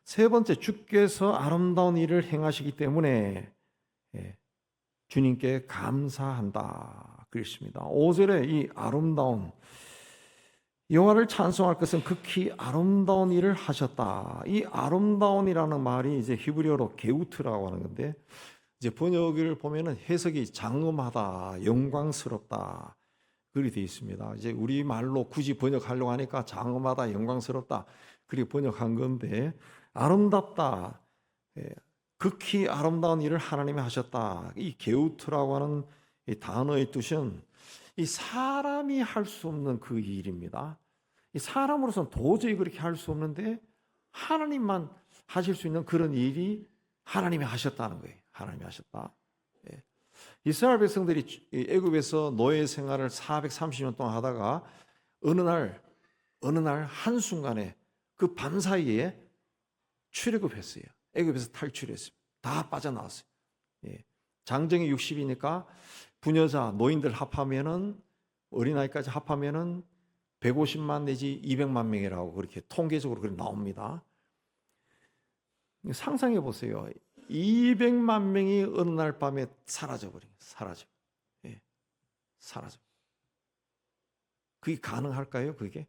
세 번째, 주께서 아름다운 일을 행하시기 때문에 주님께 감사한다 그랬습니다. 5절에 이 아름다운, 여호와를 찬송할 것은 극히 아름다운 일을 하셨다. 이 아름다운이라는 말이 이제 히브리어로 게우트라고 하는 건데, 이제 번역을 보면은 해석이 장엄하다, 영광스럽다 그렇게 되어 있습니다. 이제 우리 말로 굳이 번역하려고 하니까 장엄하다, 영광스럽다 그렇게 번역한 건데, 아름답다, 극히 아름다운 일을 하나님이 하셨다. 이 게우트라고 하는 이 단어의 뜻은 이 사람이 할 수 없는 그 일입니다. 이 사람으로서는 도저히 그렇게 할 수 없는데 하나님만 하실 수 있는 그런 일이 하나님이 하셨다는 거예요. 하나님이 하셨다. 이스라엘 백성들이 애굽에서 노예 생활을 430년 동안 하다가 어느 날 한순간에 그 밤사이에 출애굽했어요. 애굽에서 탈출했습니다. 다 빠져나왔어요. 장정이 60이니까 부녀자, 노인들 합하면은, 어린아이까지 합하면은 150만 내지 200만 명이라고 그렇게 통계적으로 그렇게 나옵니다. 상상해 보세요. 200만 명이 어느 날 밤에 사라져버려요. 사라져. 그게 가능할까요? 그게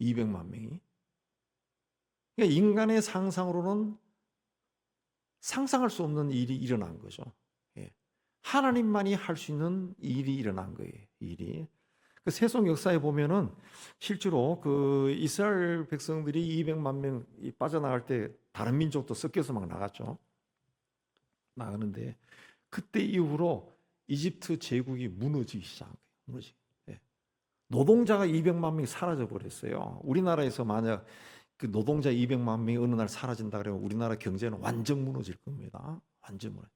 200만 명이? 그러니까 인간의 상상으로는 상상할 수 없는 일이 일어난 거죠. 하나님만이 할 수 있는 일이 일어난 거예요. 일이. 그 세속 역사에 보면은 실제로 그 이스라엘 백성들이 200만 명 빠져나갈 때 다른 민족도 섞여서 막 나갔죠. 나가는데 그때 이후로 이집트 제국이 무너지기 시작한 거예요. 노동자가 200만 명이 사라져 버렸어요. 우리나라에서 만약 그 노동자 200만 명이 어느 날 사라진다 그러면 우리나라 경제는 완전 무너질 겁니다. 완전 무너져.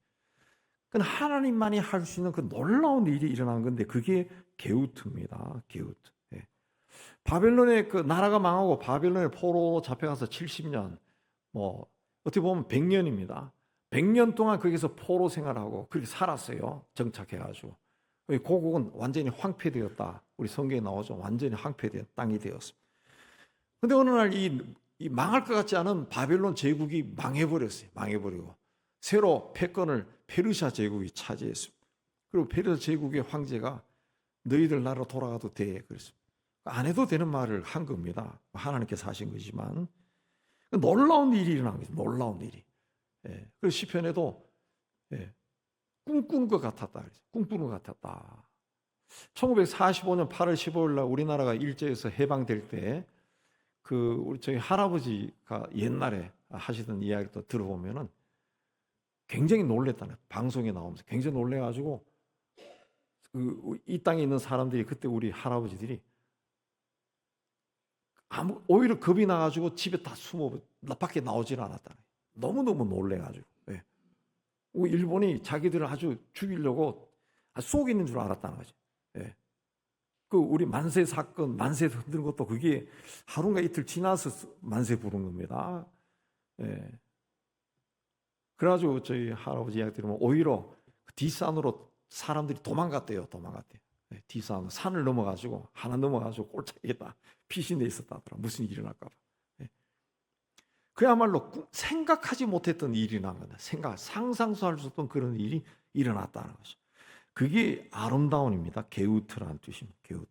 그건 하나님만이 할 수 있는 그 놀라운 일이 일어난 건데 그게 게우트입니다. 게우트. 바벨론의 그 나라가 망하고 바벨론의 포로로 잡혀가서 70년, 뭐 어떻게 보면 100년입니다. 100년 동안 거기서 포로 생활하고 그렇게 살았어요. 정착해가지고. 고국은 완전히 황폐되었다. 우리 성경에 나오죠. 완전히 황폐된 땅이 되었습니다. 근데 어느 날 이 망할 것 같지 않은 바벨론 제국이 망해버렸어요. 망해버리고 새로 패권을 페르시아 제국이 차지했습니다. 그리고 페르시아 제국의 황제가 너희들 나라로 돌아가도 돼 그랬습니다. 안 해도 되는 말을 한 겁니다. 하나님께서 하신 거지만 놀라운 일이 일어난 거죠. 놀라운 일이. 그래서 시편에도 꿈꾸는 것 같았다. 꿈꾸는 것 같았다. 1945년 8월 15일 날 우리나라가 일제에서 해방될 때 그 우리 저희 할아버지가 옛날에 하시던 이야기를 또 들어보면은 굉장히 놀랬다는, 방송에 나오면서 굉장히 놀래가지고 이 땅에 있는 사람들이 그때 우리 할아버지들이 오히려 겁이 나가지고 집에 다 숨어 밖에 나오질 않았다는, 너무너무 놀래가지고 일본이 자기들을 아주 죽이려고 쏘고 있는 줄 알았다는 거죠. 그 우리 만세 사건, 만세 흔드는 것도 그게 하루인가 이틀 지나서 만세 부른 겁니다. 그래가지고 저희 할아버지 이야기 들으면 오히려 뒷산으로 사람들이 도망갔대요. 예, 뒤사람 산을 넘어가지고 하나 넘어가지고 꼴짝에 다 피신돼 있었다더라. 무슨 일이 일어날까 봐. 예. 그야말로 생각하지 못했던 일이 난 거다. 상상도 할 수 없던 그런 일이 일어났다는 거죠. 그게 아름다움입니다. 게우트라는 뜻입니다. 게우트.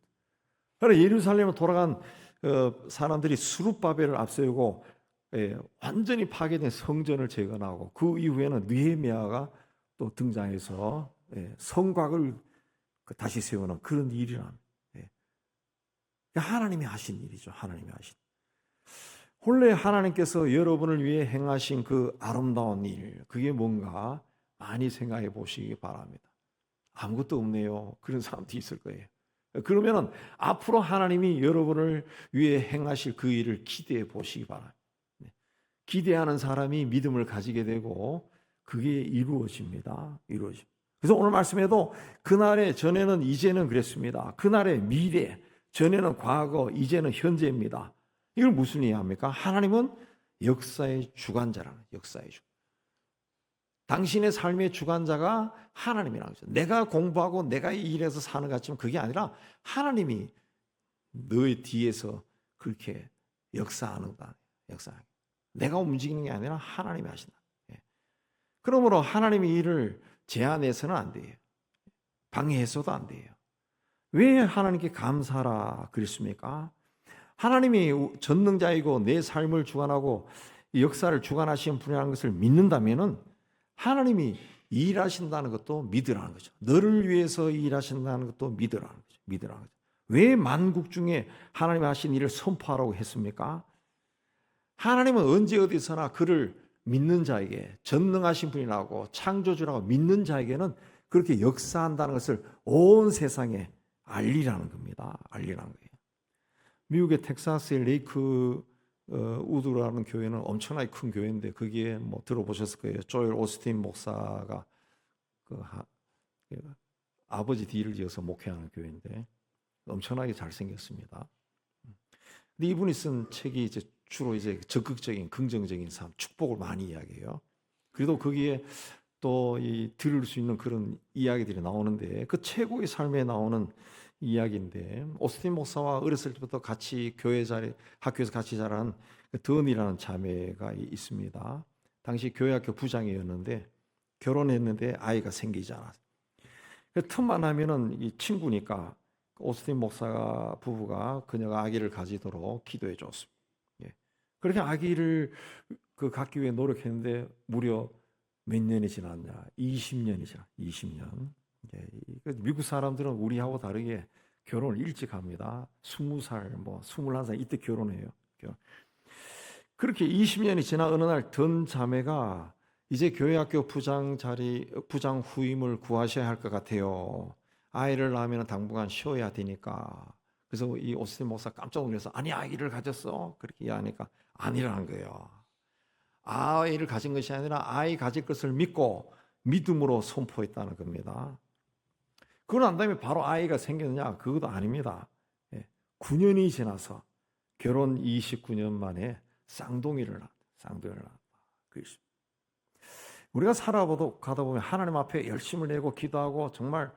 그러나 예루살렘에 돌아간 사람들이 스룹바벨을 앞세우고 완전히 파괴된 성전을 재건하고 그 이후에는 느헤미야가 또 등장해서 성곽을 다시 세우는 그런 일이란 하나님이 하신 일이죠. 하나님이 하신. 본래 하나님께서 여러분을 위해 행하신 그 아름다운 일, 그게 뭔가 많이 생각해 보시기 바랍니다. 아무것도 없네요. 그런 사람도 있을 거예요. 그러면 앞으로 하나님이 여러분을 위해 행하실 그 일을 기대해 보시기 바랍니다. 기대하는 사람이 믿음을 가지게 되고 그게 이루어집니다. 그래서 오늘 말씀에도 그날의 전에는 이제는 그랬습니다. 그날의 미래, 전에는 과거, 이제는 현재입니다. 이걸 무슨 이해합니까? 하나님은 역사의 주관자라는 역사의 주. 당신의 삶의 주관자가 하나님이라는 거죠. 내가 공부하고 내가 일해서 사는 것 같지만 그게 아니라 하나님이 너의 뒤에서 그렇게 역사하는다. 내가 움직이는 게 아니라 하나님이 하신다. 그러므로 하나님의 일을 제한해서는 안 돼요. 방해해서도 안 돼요. 왜 하나님께 감사하라 그랬습니까? 하나님이 전능자이고 내 삶을 주관하고 역사를 주관하시는 분이라는 것을 믿는다면은 하나님이 일하신다는 것도 믿으라는 거죠. 너를 위해서 일하신다는 것도 믿으라는 거죠. 왜 만국 중에 하나님이 하신 일을 선포하라고 했습니까? 하나님은 언제 어디서나 그를 믿는 자에게 전능하신 분이라고 창조주라고 믿는 자에게는 그렇게 역사한다는 것을 온 세상에 알리라는 겁니다. 알리라는 거예요. 미국의 텍사스의 레이크 우드라는 교회는 엄청나게 큰 교회인데 거기에 뭐 들어보셨을 거예요. 조엘 오스틴 목사가 아버지 뒤를 이어서 목회하는 교회인데 엄청나게 잘생겼습니다. 근데 이분이 쓴 책이 이제 주로 이제 적극적인 긍정적인 삶, 축복을 많이 이야기해요. 그래도 거기에 또 들을 수 있는 그런 이야기들이 나오는데 그 최고의 삶에 나오는 이야기인데 오스틴 목사와 어렸을 때부터 같이 학교에서 같이 자란 던이라는 자매가 있습니다. 당시 교회학교 부장이었는데 결혼했는데 아이가 생기지 않았어요. 틈만 하면은 이 친구니까 오스틴 목사 부부가 그녀가 아기를 가지도록 기도해 줬습니다. 그렇게 아기를 갖기 위해 노력했는데 무려 몇 년이 지났냐? 20년이 지났. 20년. 미국 사람들은 우리하고 다르게 결혼을 일찍 합니다. 20살, 21살 이때 결혼해요. 그렇게 20년이 지나 어느 날 던 자매가 이제 교회학교 부장 후임을 구하셔야 할 것 같아요. 아이를 낳으면 당분간 쉬어야 되니까. 그래서 이 오스틴 목사 깜짝 놀라서 아니 아이를 가졌어? 그렇게 이야기하니까 아니라는 거예요. 아이를 가진 것이 아니라 아이 가질 것을 믿고 믿음으로 선포했다는 겁니다. 그러고 난 다음에 바로 아이가 생겼느냐? 그것도 아닙니다. 9년이 지나서 결혼 29년 만에 쌍둥이를 낳았다. 우리가 살아가다 보면 하나님 앞에 열심을 내고 기도하고 정말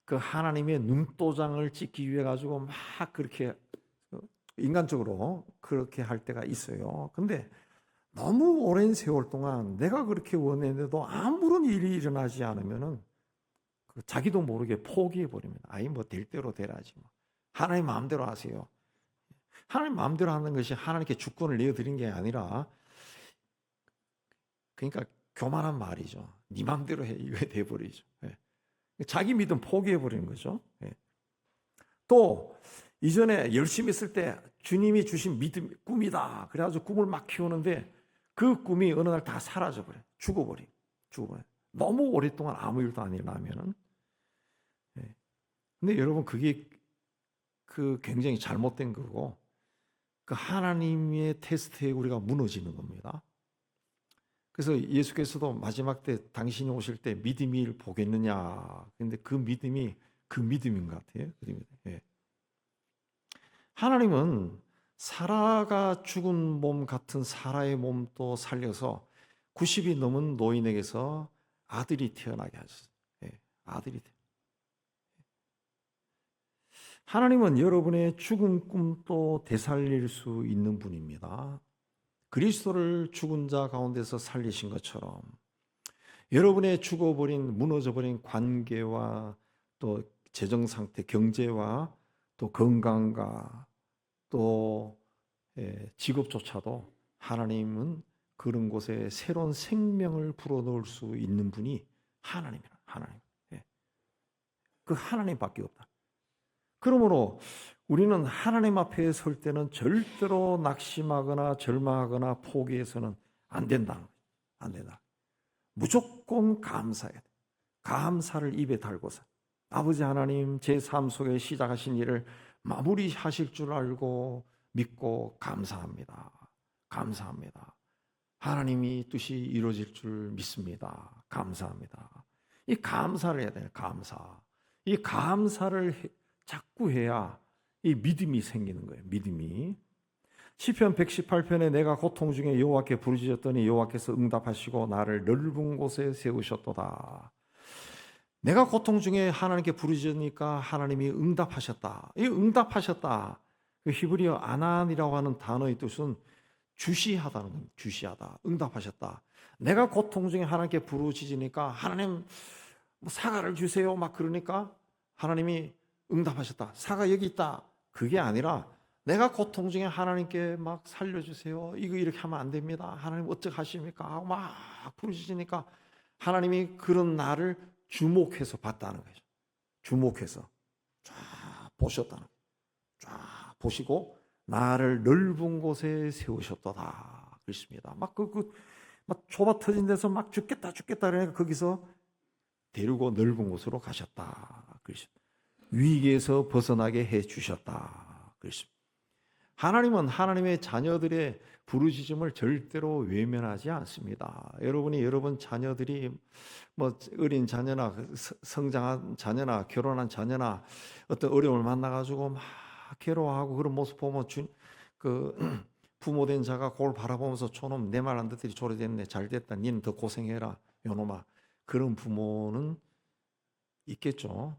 그 하나님의 눈도장을 찍기 위해 가지고 막 그렇게 인간적으로 그렇게 할 때가 있어요. 근데 너무 오랜 세월 동안 내가 그렇게 원했는데도 아무런 일이 일어나지 않으면은 자기도 모르게 포기해 버립니다. 아이 뭐 될 대로 되라지 뭐. 하나님 마음대로 하세요. 하나님 마음대로 하는 것이 하나님께 주권을 내어드린 게 아니라 그러니까 교만한 말이죠. 네 마음대로 해 이게 돼 버리죠. 자기 믿음 포기해 버리는 거죠. 또 이전에 열심히 했을 때 주님이 주신 믿음 꿈이다. 그래가지고 꿈을 막 키우는데 그 꿈이 어느 날 다 사라져 버려, 죽어버려. 너무 오랫동안 아무 일도 안 일어나면은. 근데 여러분 그게 굉장히 잘못된 거고 그 하나님의 테스트에 우리가 무너지는 겁니다. 그래서 예수께서도 마지막 때 당신이 오실 때 믿음을 보겠느냐. 근데 그 믿음이 그 믿음인 것 같아요. 하나님은 사라가 죽은 몸 같은 사라의 몸도 살려서 90이 넘은 노인에게서 아들이 태어나게 하셨어요. 아들이 하나님은 여러분의 죽은 꿈도 되살릴 수 있는 분입니다. 그리스도를 죽은 자 가운데서 살리신 것처럼 여러분의 죽어버린, 무너져버린 관계와 또 재정 상태, 경제와 또 건강과 또 직업조차도 하나님은 그런 곳에 새로운 생명을 불어넣을 수 있는 분이 하나님이라. 하나님. 그 하나님밖에 없다. 그러므로 우리는 하나님 앞에 설 때는 절대로 낙심하거나 절망하거나 포기해서는 안 된다. 안 된다. 무조건 감사해야 돼. 감사를 입에 달고서 아버지 하나님, 제 삶 속에 시작하신 일을 마무리하실 줄 알고 믿고 감사합니다. 감사합니다. 하나님이 뜻이 이루어질 줄 믿습니다. 감사합니다. 이 감사를 해야 돼요. 감사. 이 감사를 자꾸 해야 이 믿음이 생기는 거예요. 믿음이. 시편 118편에 내가 고통 중에 여호와께 부르짖었더니 여호와께서 응답하시고 나를 넓은 곳에 세우셨도다. 내가 고통 중에 하나님께 부르짖으니까 하나님이 응답하셨다. 이 응답하셨다. 그 히브리어 아난이라고 하는 단어의 뜻은 주시하다는 겁니다. 주시하다. 응답하셨다. 내가 고통 중에 하나님께 부르짖으니까 하나님 사과를 주세요. 막 그러니까 하나님이 응답하셨다. 사과 여기 있다. 그게 아니라 내가 고통 중에 하나님께 막 살려주세요. 이거 이렇게 하면 안 됩니다. 하나님 어떻게 하십니까? 하고 막 부르짖으니까 하나님이 그런 나를 주목해서 봤다는 거죠. 주목해서 쫙 보셨다는 거죠. 쫙 보시고 나를 넓은 곳에 세우셨도다. 그렇습니다. 막 좁아 터진 데서 막 죽겠다 그러니까 거기서 데리고 넓은 곳으로 가셨다. 그렇습니다. 위기에서 벗어나게 해 주셨다. 그렇습니다. 하나님은 하나님의 자녀들의 부르짖음을 절대로 외면하지 않습니다. 여러분 자녀들이 뭐 어린 자녀나 성장한 자녀나 결혼한 자녀나 어떤 어려움을 만나가지고 막 괴로워하고 그런 모습 보면 그 부모된 자가 그걸 바라보면서 저놈 내 말 안 듣더니 저래 됐네, 잘 됐다, 니는 더 고생해라 요놈아. 그런 부모는 있겠죠.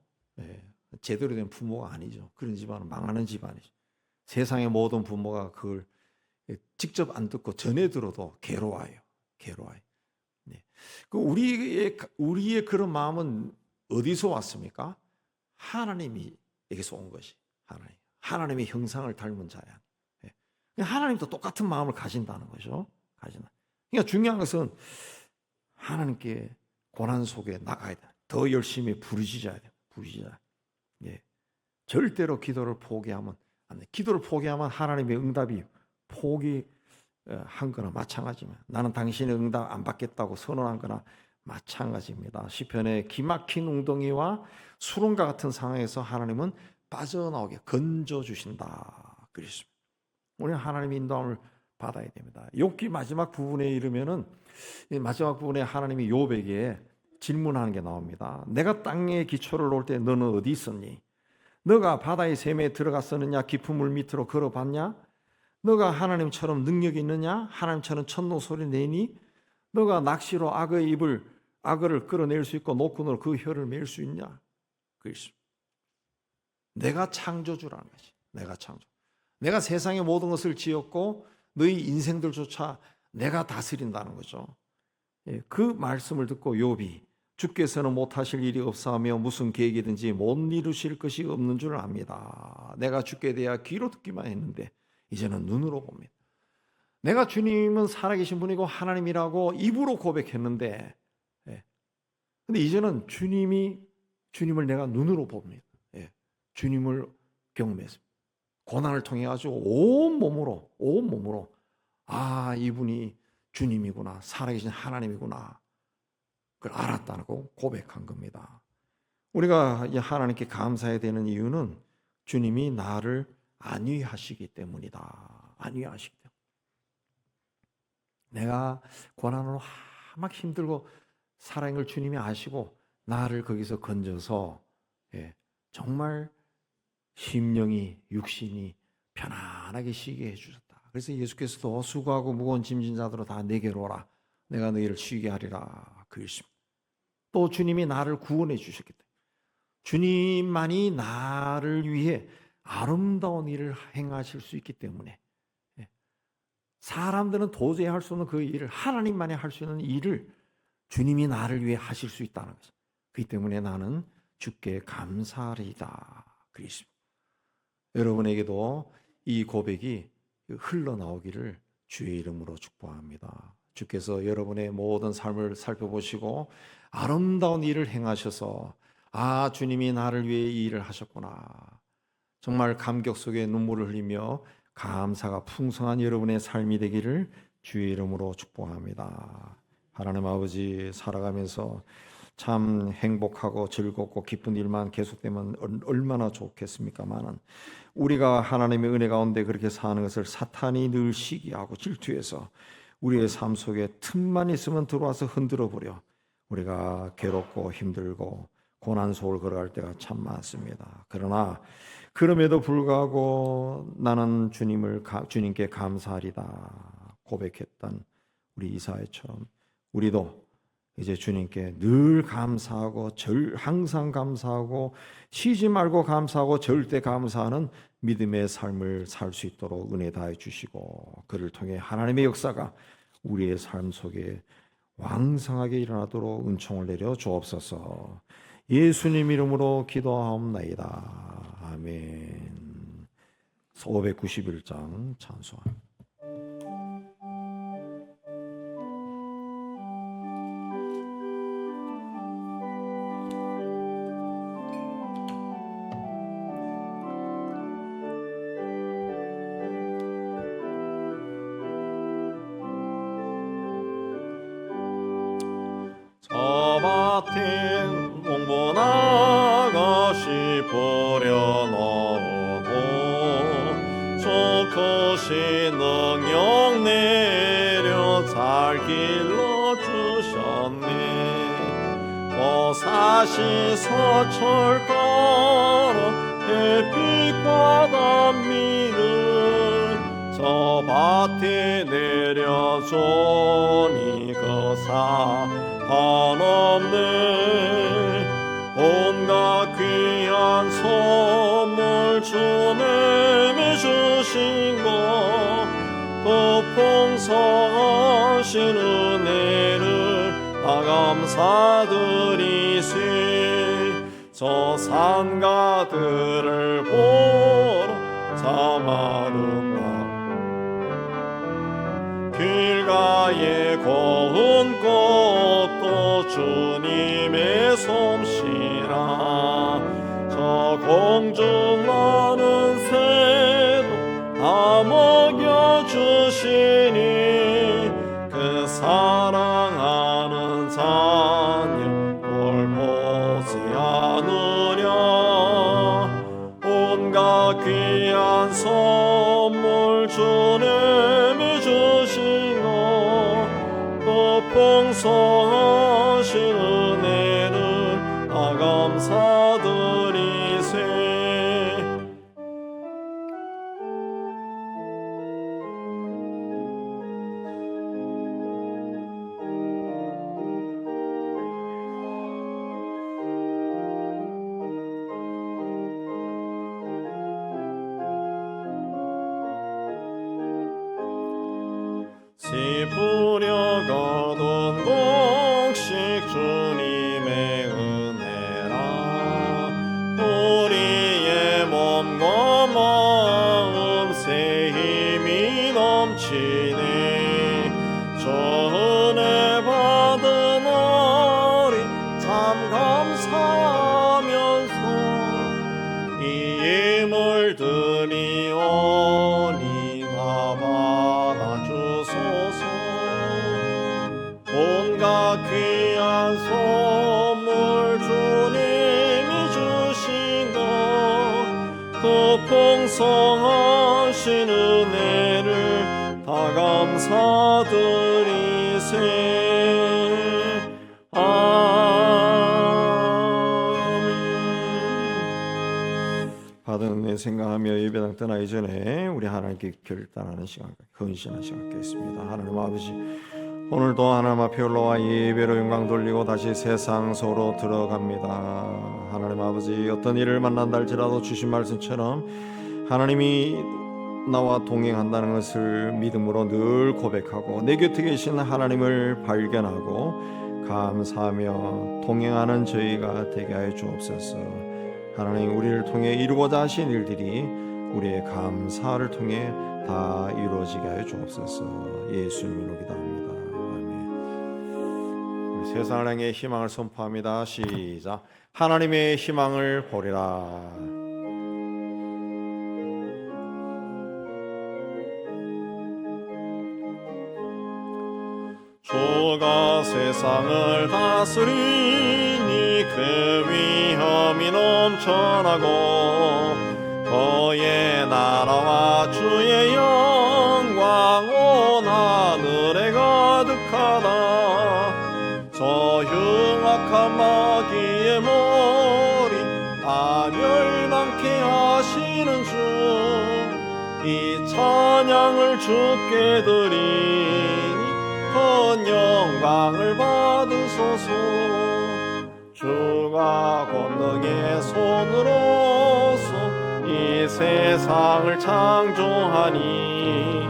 제대로 된 부모가 아니죠. 그런 집안은 망하는 집안이죠. 세상의 모든 부모가 그걸 직접 안 듣고 전해 들어도 괴로워요. 그 우리의 그런 마음은 어디서 왔습니까? 하나님에게서 온 것이 하나님의 형상을 닮은 자야. 하나님도 똑같은 마음을 가진다는 거죠. 그러니까 중요한 것은 하나님께 고난 속에 나가야 돼. 더 열심히 부르짖어야 돼. 절대로 기도를 포기하면 안 돼. 기도를 포기하면 하나님의 응답이 포기한 거나 마찬가지입니다. 나는 당신의 응답 안 받겠다고 선언한 거나 마찬가지입니다. 시편의 기막힌 웅덩이와 수렁과 같은 상황에서 하나님은 빠져나오게 건져주신다. 그렇습니다. 우리는 하나님의 인도함을 받아야 됩니다. 욥기 마지막 부분에 이르면은 이 마지막 부분에 하나님이 욥에게 질문하는 게 나옵니다. 내가 땅에 기초를 놓을 때 너는 어디 있었니? 너가 바다의 샘에 들어갔었느냐? 깊은 물 밑으로 걸어봤냐? 너가 하나님처럼 능력이 있느냐? 하나님처럼 천노 소리 내니? 너가 낚시로 악어를 끌어낼 수 있고 노끈으로 그 혀를 맬 수 있냐? 그렇습니다. 내가 창조주라는 거지. 내가 창조. 내가 세상의 모든 것을 지었고 너희 인생들조차 내가 다스린다는 거죠. 그 말씀을 듣고 욥이 주께서는 못하실 일이 없사하며 무슨 계획이든지 못 이루실 것이 없는 줄 압니다. 내가 주께 대하여 귀로 듣기만 했는데 이제는 눈으로 봅니다. 내가 주님은 살아계신 분이고 하나님이라고 입으로 고백했는데 근데 이제는 주님을 내가 눈으로 봅니다. 주님을 경험했습니다. 고난을 통해 가지고 온 몸으로 이분이 주님이구나, 살아계신 하나님이구나, 그걸 알았다고 고백한 겁니다. 우리가 하나님께 감사해야 되는 이유는 주님이 나를 안위하시기 때문이다. 안위하시기 때문에. 내가 고난으로 막 힘들고 살아있는 걸 주님이 아시고 나를 거기서 건져서 정말 심령이 육신이 편안하게 쉬게 해주셨다. 그래서 예수께서도 수고하고 무거운 짐진 자들아 다 내게로 오라. 내가 너희를 쉬게 하리라. 그랬습니다. 또 주님이 나를 구원해 주셨기 때문에 주님만이 나를 위해 아름다운 일을 행하실 수 있기 때문에, 사람들은 도저히 할 수 없는 그 일을, 하나님만이 할 수 있는 일을 주님이 나를 위해 하실 수 있다는 거죠. 그렇기 때문에 나는 주께 감사하리이다 그랬습니다. 여러분에게도 이 고백이 흘러나오기를 주의 이름으로 축복합니다. 주께서 여러분의 모든 삶을 살펴보시고 아름다운 일을 행하셔서, 아, 주님이 나를 위해 이 일을 하셨구나, 정말 감격 속에 눈물을 흘리며 감사가 풍성한 여러분의 삶이 되기를 주의 이름으로 축복합니다. 하나님 아버지, 살아가면서 참 행복하고 즐겁고 기쁜 일만 계속되면 얼마나 좋겠습니까마는, 우리가 하나님의 은혜 가운데 그렇게 사는 것을 사탄이 늘 시기하고 질투해서 우리의 삶 속에 틈만 있으면 들어와서 흔들어 버려 우리가 괴롭고 힘들고 고난 속을 걸어갈 때가 참 많습니다. 그러나 그럼에도 불구하고 나는 주님께 감사하리다 고백했던 우리 이사야처럼 우리도 이제 주님께 늘 감사하고 항상 감사하고 쉬지 말고 감사하고 절대 감사하는 믿음의 삶을 살 수 있도록 은혜 다해 주시고, 그를 통해 하나님의 역사가 우리의 삶 속에 왕성하게 일어나도록 은총을 내려 주옵소서. 예수님 이름으로 기도하옵나이다. 아멘. 591장 찬송. 밭엔 몽보나가시 뿌려놓고 저 크신 능력 내려 잘 길러주셨네. 보사시 서철가라 햇빛과 단미를 저 밭에 내려주니 그 한없네. 온갖 귀한 선물 주님이 주신 것그 풍성하신 은혜를 다 감사드리세. 저 산가들을 보러 참 아름다운 길가에 고운 꽃도 주님의 솜씨라. 저 공중 나는 새도 다 먹여주시니 그 사랑하는 자녀 꼴 보지 않으랴. 온갖 귀한 선물 주님이 주신 그 풍성하신 은혜를 다 감사드리세. 씨 뿌려거둔 곡식 주님의 은혜라. 우리의 몸과 마음 새 힘이 넘치니 저 은혜 받은 우리 참 감사하면서 이 힘을 드리오니 다 받아주소서. 온갖 귀한 선물 주님이 주신 그 풍성하신 은혜를 다 감사드리세. 아멘. 받은 은혜 생각하며 예배당 떠나기 전에 우리 하나님께 결단하는 시간, 헌신하는 시간 갖겠습니다. 하나님 아버지, 오늘도 하나님 앞에 올라와 예배로 영광 돌리고 다시 세상 속으로 들어갑니다. 하나님 아버지, 어떤 일을 만난다 할지라도 주신 말씀처럼 하나님이 나와 동행한다는 것을 믿음으로 늘 고백하고 내 곁에 계신 하나님을 발견하고 감사하며 동행하는 저희가 되게 하여 주옵소서. 하나님, 우리를 통해 이루고자 하신 일들이 우리의 감사를 통해 다 이루어지게 하여 주옵소서. 예수님으로 기도합니다. 아멘. 우리 세상을 향해 희망을 선포합니다. 시작. 하나님의 희망을 보리라. 주가 세상을 다스리니 그 위엄이 넘쳐나고 그의 나라와 주의 영광 온 하늘에 가득하다. 저 흉악한 마귀의 머리 다 멸망케 하시는 주, 이 찬양을 주께 드리니 큰 영광을 받으소서. 주가 권능의 손으로서 이 세상을 창조하니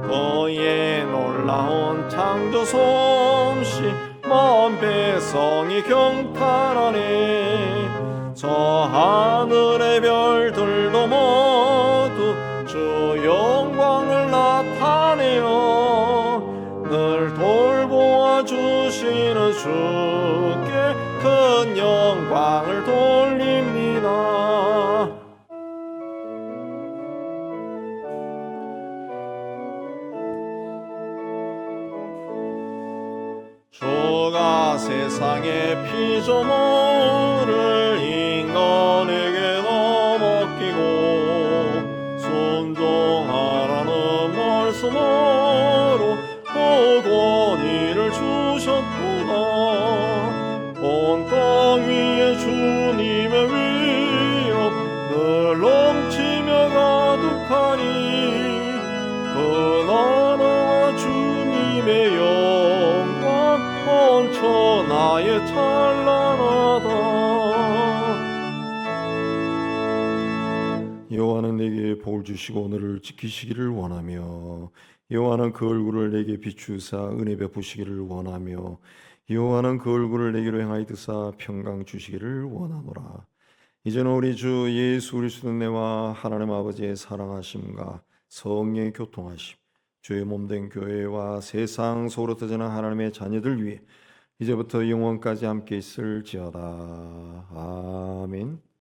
그의 놀라운 창조 솜씨 만 백성이 경탄하네. 저 하늘의 별들도 모두 주 영광을 나타내어 늘 돌보아 주시는 주께 큰 영광을 돌립니다. 주가 세상의 피조물을 인간에게 넘기고 순종하라는 말씀으로 권위를 주셨구나. 온 땅 위에 주님의 위엄 늘 넘치며 가득하니 그 나라와 주님의 영광 온 천하에 찬란하다. 여호와는 내게 복을 주시고 오늘을 지키시기를 원하며 여호와는 그 얼굴을 내게 비추사 은혜 베푸시기를 원하며 여호와는 그 얼굴을 내게로 향하여 드사 평강 주시기를 원하노라. 이제는 우리 주 예수 그리스도 은혜와 하나님 아버지의 사랑하심과 성령의 교통하심, 주의 몸된 교회와 세상 속으로 터지는 하나님의 자녀들 위해 이제부터 영원까지 함께 있을지어다. 아멘.